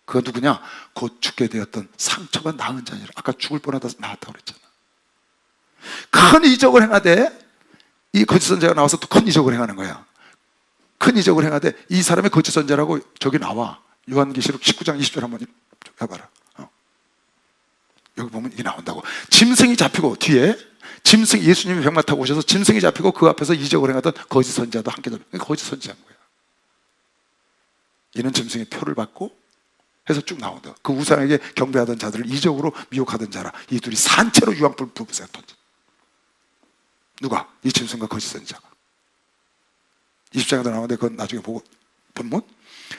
그가 누구냐? 곧 죽게 되었던 상처가 나은 자니라. 아까 죽을 뻔하다 나았다고 그랬잖아. 큰 이적을 행하되, 이 거짓 선지자가 나와서 또 큰 이적을 행하는 거야. 큰 이적을 행하되 이 사람의 거짓 선지자라고 저기 나와. 요한계시록 19장 20절 한번 해봐라. 여기 보면 이게 나온다고. 짐승이 잡히고, 뒤에 짐승, 예수님이 병마 타고 오셔서 짐승이 잡히고 그 앞에서 이적을 행하던 거짓 선지자도 함께 잡히고. 거짓 선지자인 거야. 이는 짐승의 표를 받고 해서 쭉 나온다. 그 우상에게 경배하던 자들을 이적으로 미혹하던 자라. 이 둘이 산채로 유황불 부부세가 던져. 누가? 이 짐승과 거짓 선지자가. 20장에도 나오는데 그건 나중에 보고 본문.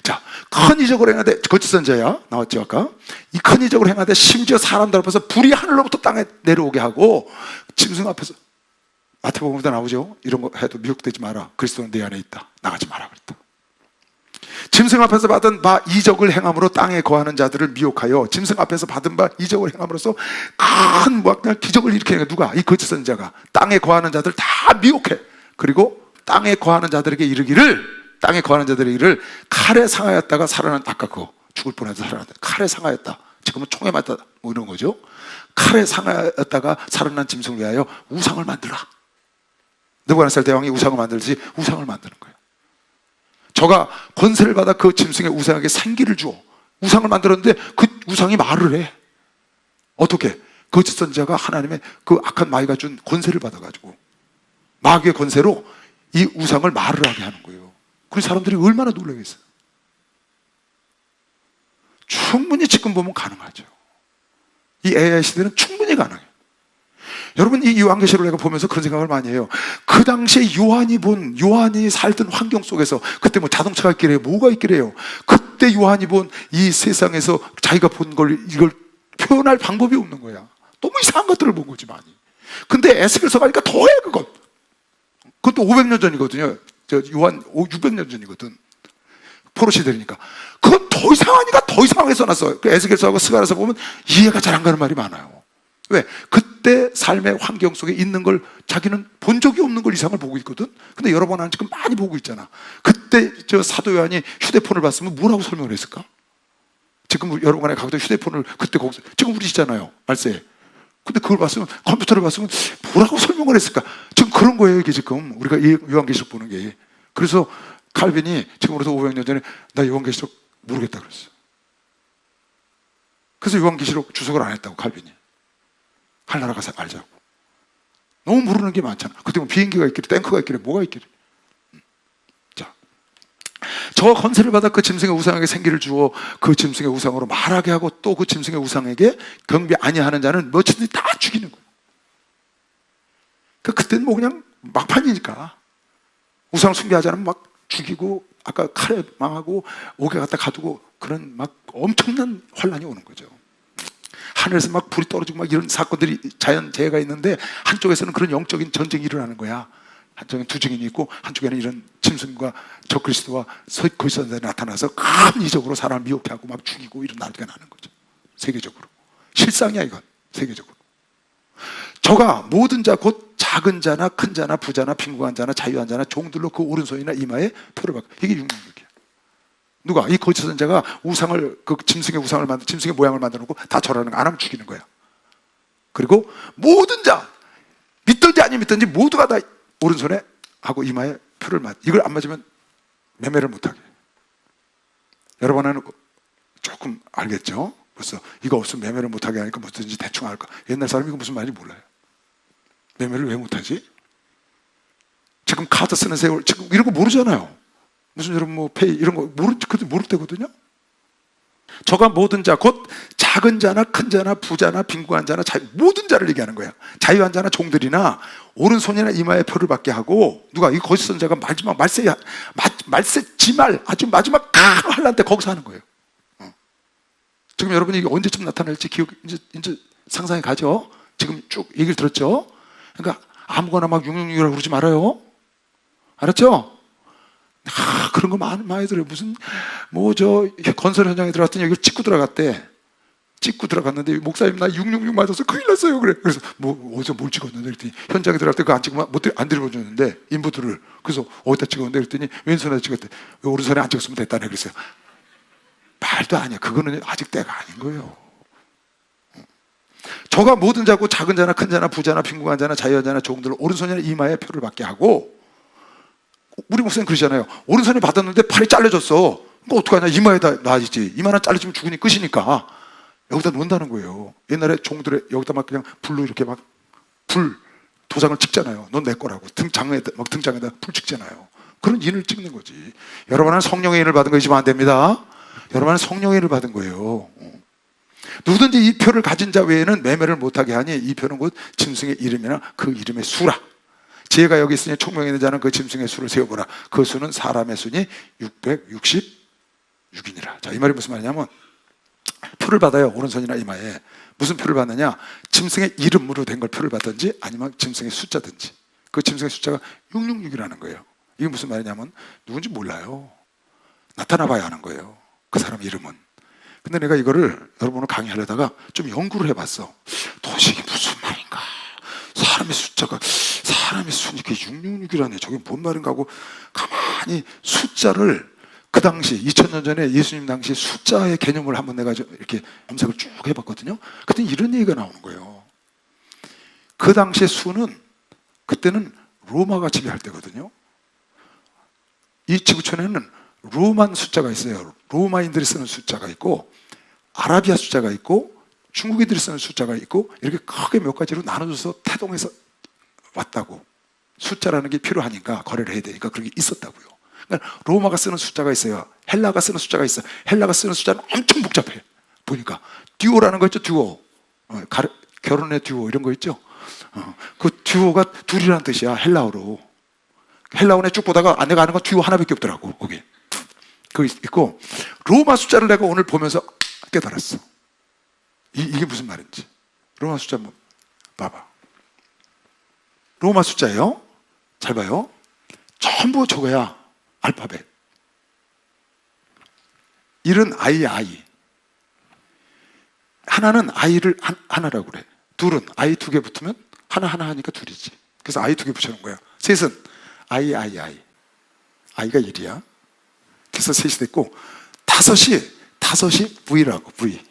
자, 큰 이적을 행하되, 거짓 선지자야, 나왔죠 아까. 이 큰 이적을 행하되 심지어 사람들 앞에서 불이 하늘로부터 땅에 내려오게 하고, 짐승 앞에서, 마태복음에도 나오죠. 이런 거 해도 미혹되지 마라. 그리스도는 내 안에 있다. 나가지 마라 그랬다. 짐승 앞에서 받은 바 이적을 행함으로 땅에 거하는 자들을 미혹하여, 짐승 앞에서 받은 바 이적을 행함으로써 큰 기적을 일으키는. 누가? 이 거짓 선지자가 땅에 거하는 자들 다 미혹해. 그리고 땅에 거하는 자들에게 이르기를, 땅에 거하는 자들의 일을 칼에 상하였다가 살아난, 아까 그거 죽을 뻔해서 살아났다. 칼에 상하였다. 지금은 총에 맞다 뭐 이런 거죠. 칼에 상하였다가 살아난 짐승을 위하여 우상을 만들라. 느부갓네살 대왕이 우상을 만들지 우상을 만드는 거예요. 저가 권세를 받아 그 짐승의 우상에게 생기를 주어 우상을 만들었는데 그 우상이 말을 해. 어떻게? 거짓 선지자가 하나님의 그 악한 마귀가 준 권세를 받아가지고 마귀의 권세로 이 우상을 말을 하게 하는 거예요. 그 사람들이 얼마나 놀라겠어요. 충분히 지금 보면 가능하죠. 이 AI 시대는 충분히 가능해요. 여러분, 이 요한계시록을 내가 보면서 그런 생각을 많이 해요. 그 당시에 요한이 살던 환경 속에서, 그때 뭐 자동차가 있기래요, 뭐가 있기래요. 그때 요한이 본 이 세상에서 자기가 본 걸, 이걸 표현할 방법이 없는 거야. 너무 이상한 것들을 본 거지 많이. 근데 에스겔서 가니까 더해 그건. 그것도 500년 전이거든요. 저 요한 600년 전이거든. 포로 시대니까. 그건 더 이상하니까 더 이상하게 써놨어. 그 에스겔서하고 스가랴서 보면 이해가 잘 안 가는 말이 많아요. 왜? 그때 삶의 환경 속에 있는 걸 자기는 본 적이 없는 걸 이상을 보고 있거든. 근데 여러 번 한 지금 많이 보고 있잖아. 그때 저 사도 요한이 휴대폰을 봤으면 뭐라고 설명을 했을까? 지금 여러분간에 가도 휴대폰을 그때 거기서, 지금 우리 있잖아요, 말세에. 근데 그걸 봤으면, 컴퓨터를 봤으면 뭐라고 설명을 했을까? 지금 그런 거예요, 이게 지금. 우리가 요한계시록 보는 게. 그래서 칼빈이 지금으로부터 500년 전에 나 요한계시록 모르겠다 그랬어. 그래서 요한계시록 주석을 안 했다고, 칼빈이. 하나라 가서 알자고. 너무 모르는 게 많잖아. 그때 뭐 비행기가 있길래, 탱크가 있길래, 뭐가 있길래. 자, 저 권세를 받아 그 짐승의 우상에게 생기를 주어 그 짐승의 우상으로 말하게 하고 또 그 짐승의 우상에게 경배 아니하는 자는 뭐든지 다 죽이는 거예요. 그때는 뭐 그냥 막판이니까. 우상을 숭배하지 않으면 막 죽이고, 아까 칼에 망하고 옥에 갖다 가두고, 그런 막 엄청난 환란이 오는 거죠. 하늘에서 막 불이 떨어지고 막 이런 사건들이, 자연재해가 있는데 한쪽에서는 그런 영적인 전쟁이 일어나는 거야. 한쪽에는 두 증인이 있고 한쪽에는 이런 짐승과 적그리스도와 거짓 선지자가 나타나서 큰 이적으로 사람을 미혹해 하고 막 죽이고 이런 난리가 나는 거죠. 세계적으로. 실상이야 이건. 세계적으로. 저가 모든 자 곧 작은 자나 큰 자나 부자나 빈곤한 자나 자유한 자나 종들로 그 오른손이나 이마에 표를 받고. 이게 육명력이야. 누가? 이 거짓 선지자가 우상을, 그 짐승의 우상을 짐승의 모양을 만들어 놓고 다 절하는 거. 안 하면 죽이는 거야. 그리고 모든 자, 믿든지 아니 믿든지 모두가 다 오른손에 하고 이마에 표를 이걸 안 맞으면 매매를 못하게. 여러분은 조금 알겠죠? 벌써 이거 없으면 매매를 못하게 하니까 뭐든지 대충 알까. 옛날 사람이 이거 무슨 말인지 몰라요. 매매를 왜 못하지? 지금 카드 쓰는 세월 지금 이런 거 모르잖아요. 무슨 여러분 뭐 페이 이런 거 모를 때거든요. 저가 모든 자, 곧 작은 자나 큰 자나 부자나 빈곤한 자나 모든 자를 얘기하는 거야. 자유한 자나 종들이나 오른손이나 이마에 표를 받게 하고, 누가 이 거짓 선자가 마지막 말세 지말 아주 마지막 할란 때 거기서 하는 거예요. 지금 여러분이 이게 언제쯤 나타날지 기억 이제 상상이 가죠. 지금 쭉 얘기를 들었죠. 그러니까 아무거나 막 666이라고 그러지 말아요. 알았죠? 그런 거 많이 들어요. 무슨 저 건설 현장에 들어갔더니 여기를 찍고 들어갔대. 찍고 들어갔는데 목사님 나 666 맞아서 큰일 났어요. 그래. 그래서 어디서 뭘 찍었는데 그랬더니 현장에 들어갈 때 그거 안 찍으면 안 들어줬는데 인부들을. 그래서 어디다 찍었는데 그랬더니 왼손에 찍었대. 왜 오른손에 안 찍었으면 됐다네. 그랬어요. 말도 아니야. 그거는 아직 때가 아닌 거예요. 저가 모든 자고 작은 자나 큰 자나 부자나 빈곤한 자나 자유한 자나 종들을 오른손이나 이마에 표를 받게 하고, 우리 목사님 그러잖아요. 오른손에 받았는데 팔이 잘려졌어. 뭐 어떡하냐. 이마에다 놔야지. 이마나 잘려지면 죽으니 끝이니까 여기다 놓는다는 거예요. 옛날에 종들의 여기다 막 그냥 불로 이렇게 막 도장을 찍잖아요. 넌 내 거라고. 등장에다 불 찍잖아요. 그런 인을 찍는 거지. 여러분은 성령의 인을 받은 거이지만 안 됩니다. 여러분은 성령의 인을 받은 거예요. 누구든지 이 표를 가진 자 외에는 매매를 못하게 하니 이 표는 곧 짐승의 이름이나 그 이름의 수라. 지혜가 여기 있으니 총명이 있는 자는 그 짐승의 수를 세어보라. 그 수는 사람의 수니 666이니라. 자, 이 말이 무슨 말이냐면, 표를 받아요. 오른손이나 이마에. 무슨 표를 받느냐? 짐승의 이름으로 된 걸 표를 받든지 아니면 짐승의 숫자든지. 그 짐승의 숫자가 666이라는 거예요. 이게 무슨 말이냐면 누군지 몰라요. 나타나 봐야 하는 거예요. 그 사람 이름은. 근데 내가 이거를 여러분을 강의하려다가 좀 연구를 해봤어. 도대체 이게 무슨 말인가? 사람의 수니까 666이라네. 저게 뭔 말인가 하고 가만히 숫자를, 그 당시 2000년 전에 예수님 당시 숫자의 개념을 한번 내가 이렇게 검색을 쭉 해봤거든요. 그때 이런 얘기가 나오는 거예요. 그 당시의 수는 그때는 로마가 지배할 때거든요. 이 지구촌에는 로만 숫자가 있어요. 로마인들이 쓰는 숫자가 있고, 아라비아 숫자가 있고, 중국인들이 쓰는 숫자가 있고, 이렇게 크게 몇 가지로 나눠져서 태동해서 왔다고. 숫자라는 게 필요하니까, 거래를 해야 되니까 그런 게 있었다고요. 그러니까 로마가 쓰는 숫자가 있어요. 헬라가 쓰는 숫자가 있어요. 헬라가 쓰는 숫자는 엄청 복잡해. 보니까 듀오라는 거 있죠. 듀오. 결혼의 듀오 이런 거 있죠. 그 듀오가 둘이라는 뜻이야. 헬라어로. 헬라어에 쭉 보다가 내가 아는 건 듀오 하나밖에 없더라고. 거기. 그거 있고, 로마 숫자를 내가 오늘 보면서 깨달았어. 이게 무슨 말인지. 로마 숫자 한번 봐봐. 로마 숫자예요. 잘 봐요. 전부 저거야. 알파벳. 1은 I. 하나는 I를 하나라고 그래. 둘은 I 2개 붙으면 하나 하니까 둘이지. 그래서 I 2개 붙여놓은 거야. 셋은 I. I가 1이야. 그래서 셋이 됐고, 다섯이 V라고. V.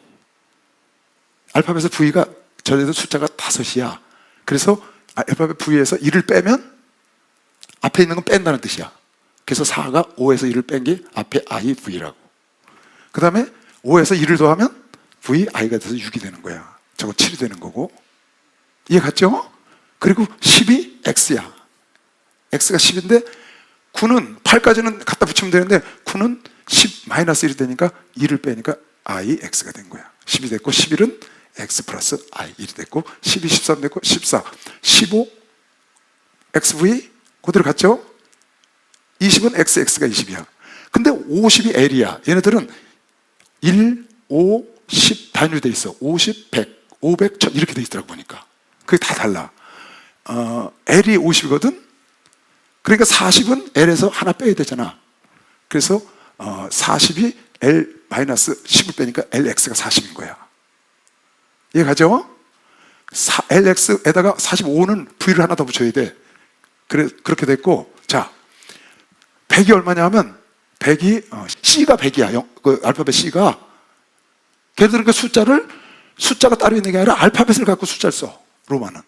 알파벳의 V가 전에도 숫자가 5이야. 그래서 알파벳 V에서 1을 빼면 앞에 있는 건 뺀다는 뜻이야. 그래서 4가 5에서 1을 뺀 게 앞에 I, V라고. 그 다음에 5에서 1을 더하면 V, I가 돼서 6이 되는 거야. 저거 7이 되는 거고. 이해 갔죠? 그리고 10이 X야. X가 10인데 9는 8까지는 갖다 붙이면 되는데 9는 10 마이너스 1이 되니까 2를 빼니까 I, X가 된 거야. 10이 됐고 11은 X 플러스 I 1이 됐고 12, 13 됐고 14, 15 XV 그대로 갔죠? 20은 XX가 20이야. 근데 50이 L이야. 얘네들은 1, 5, 10 단위로 돼 있어. 50, 100, 500, 1000 이렇게 돼 있더라고 보니까. 그게 다 달라. L이 50이거든? 그러니까 40은 L에서 하나 빼야 되잖아. 그래서 40이 L 마이너스 10을 빼니까 LX가 40인 거야. 이해가죠? LX에다가 45는 V를 하나 더 붙여야 돼. 그렇게 됐고, 자, 100이 얼마냐 하면, 100이, C가 100이야. 그 알파벳 C가. 걔들은 그 숫자를 숫자가 따로 있는 게 아니라 알파벳을 갖고 숫자를 써. 로마는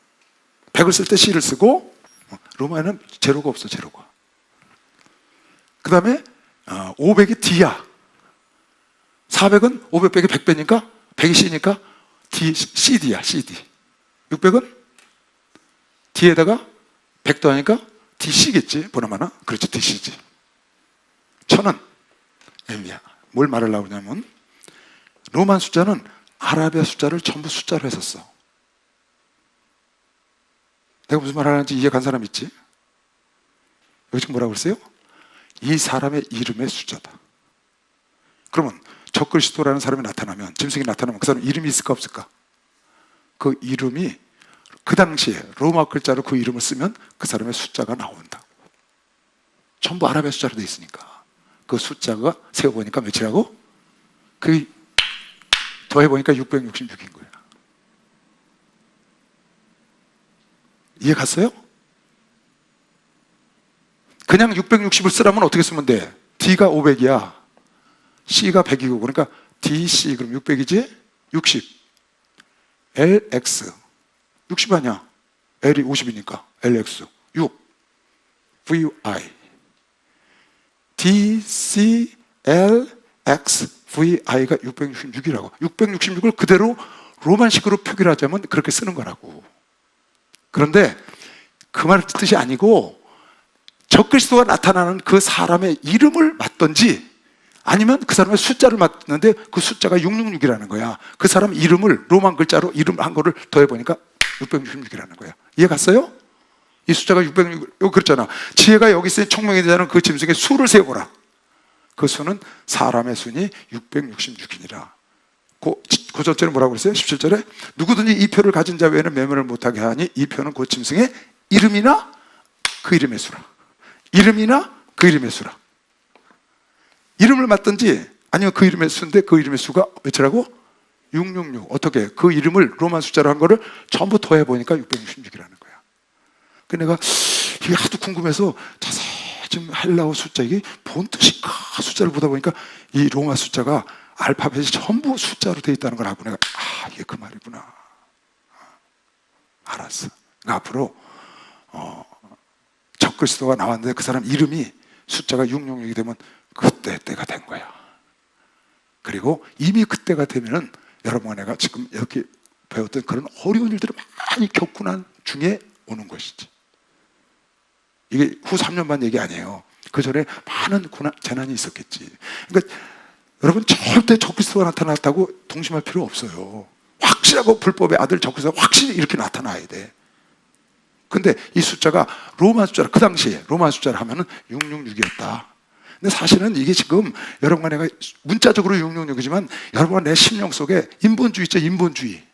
100을 쓸 때 C를 쓰고, 로마는 제로가 없어. 제로가. 그 다음에 500이 D야. 400은 500 빼기 100배니까 100이 C니까 CD야. CD. 600은 D에다가 100 더하니까 DC겠지. 보나마나. 그렇지. DC지. 1000은 M이야. 뭘 말하려고 하냐면 로만 숫자는 아라비아 숫자를 전부 숫자로 했었어. 내가 무슨 말 하는지 이해 간 사람 있지? 여기 지금 뭐라고 그랬어요? 이 사람의 이름의 숫자다. 그러면 적그리스도라는 사람이 나타나면, 짐승이 나타나면 그 사람 이름이 있을까 없을까? 그 이름이 그 당시에 로마 글자로 그 이름을 쓰면 그 사람의 숫자가 나온다. 전부 아라비아 숫자로 돼 있으니까 그 숫자가 세어보니까 몇이라고? 그 더해보니까 666인 거야. 이해 갔어요? 그냥 660을 쓰라면 어떻게 쓰면 돼? D가 500이야. C가 100이고, 그러니까 DC 그럼 600이지? 60. LX 60 아니야. L이 50이니까 LX 6 VI DCLX VI가 666이라고. 666을 그대로 로만식으로 표기를 하자면 그렇게 쓰는 거라고. 그런데 그 말 뜻이 아니고 적그리스도가 나타나는 그 사람의 이름을 맞든지 아니면 그 사람의 숫자를 맞는데 그 숫자가 666이라는 거야. 그 사람 이름을 로만 글자로 이름 한 거를 더해보니까 666이라는 거야. 이해 갔어요? 이 숫자가 666, 그렇잖아. 지혜가 여기 있으니 총명이 되자는 그 짐승의 수를 세보라. 그 수는 사람의 수니 666이니라. 그 절절에 뭐라고 그랬어요? 17절에 누구든지 이 표를 가진 자 외에는 매매를 못하게 하니 이 표는 그 짐승의 이름이나 그 이름의 수라. 이름이나 그 이름의 수라. 이름을 맞든지 아니면 그 이름의 수인데 그 이름의 수가 몇이라고? 666. 어떻게? 그 이름을 로만 숫자로 한 거를 전부 더해보니까 666이라는 거야. 그 내가 이게 하도 궁금해서 자세히 좀 헬라어 숫자, 이게 뭔 뜻일까? 숫자를 보다 보니까 이 로마 숫자가 알파벳이 전부 숫자로 되어 있다는 걸 알고 내가 이게 그 말이구나. 알았어. 그러니까 앞으로 적그리스도가 나왔는데 그 사람 이름이 숫자가 666이 되면 그때 때가 된 거야. 그리고 이미 그때가 되면은 여러분과 내가 지금 이렇게 배웠던 그런 어려운 일들을 많이 겪고 난 중에 오는 것이지. 이게 후 3년 반 얘기 아니에요. 그 전에 많은 재난이 있었겠지. 그러니까 여러분 절대 적그리스도가 나타났다고 동심할 필요 없어요. 확실하고 불법의 아들 적그리스도가 확실히 이렇게 나타나야 돼. 근데 이 숫자가 로마 숫자라, 그 당시에 로마 숫자를 하면은 666이었다. 근데 사실은 이게 지금 여러분과 내가 문자적으로 666이지만 여러분과 내 심령 속에 인본주의 있죠. 인본주의.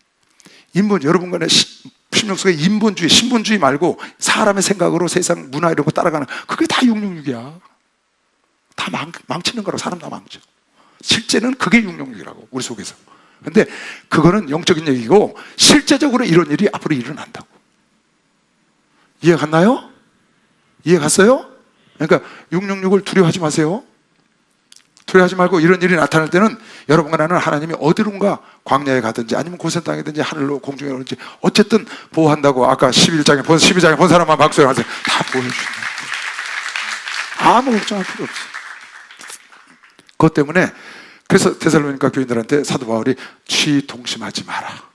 여러분과 내 심령 속에 인본주의, 신본주의 말고 사람의 생각으로 세상 문화 이런 거 따라가는, 그게 다 666이야. 다 망치는 거라고. 사람 다 망쳐. 실제는 그게 666이라고, 우리 속에서. 근데 그거는 영적인 얘기고 실제적으로 이런 일이 앞으로 일어난다고. 이해 갔나요? 이해 갔어요? 그러니까 666을 두려워하지 마세요. 두려워하지 말고 이런 일이 나타날 때는 여러분과 나는 하나님이 어디론가 광야에 가든지 아니면 고센 땅이든지 하늘로 공중에 오든지 어쨌든 보호한다고. 아까 12장에 본 사람만 박수를 하세요. 다 보여주신다. 아무 걱정할 필요 없어. 그것 때문에 그래서 데살로니가 교인들한테 사도 바울이 시동심하지 마라.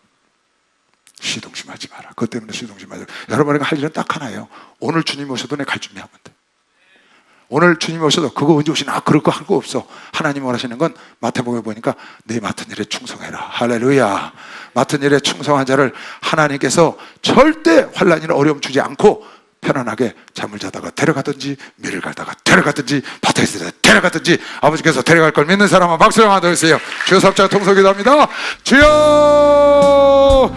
시동심하지 마라. 그것 때문에 시동심하지 마라. 여러분에게 할 일은 딱 하나예요. 오늘 주님 오셔도 내가 갈 준비하면 돼. 오늘 주님 오셔도 그거 언제 오시나 그럴 거 한 거 없어. 하나님 원하시는 건 마태복음에 보니까 네 맡은 일에 충성해라. 할렐루야. 맡은 일에 충성한 자를 하나님께서 절대 환난이나 어려움 주지 않고 편안하게 잠을 자다가 데려가든지 밀을 갈다가 데려가든지 밭에 있을 때 데려가든지 아버지께서 데려갈 걸 믿는 사람은 박수 한번 더 해주세요. 주여, 삽자가 통성기도합니다. 주여.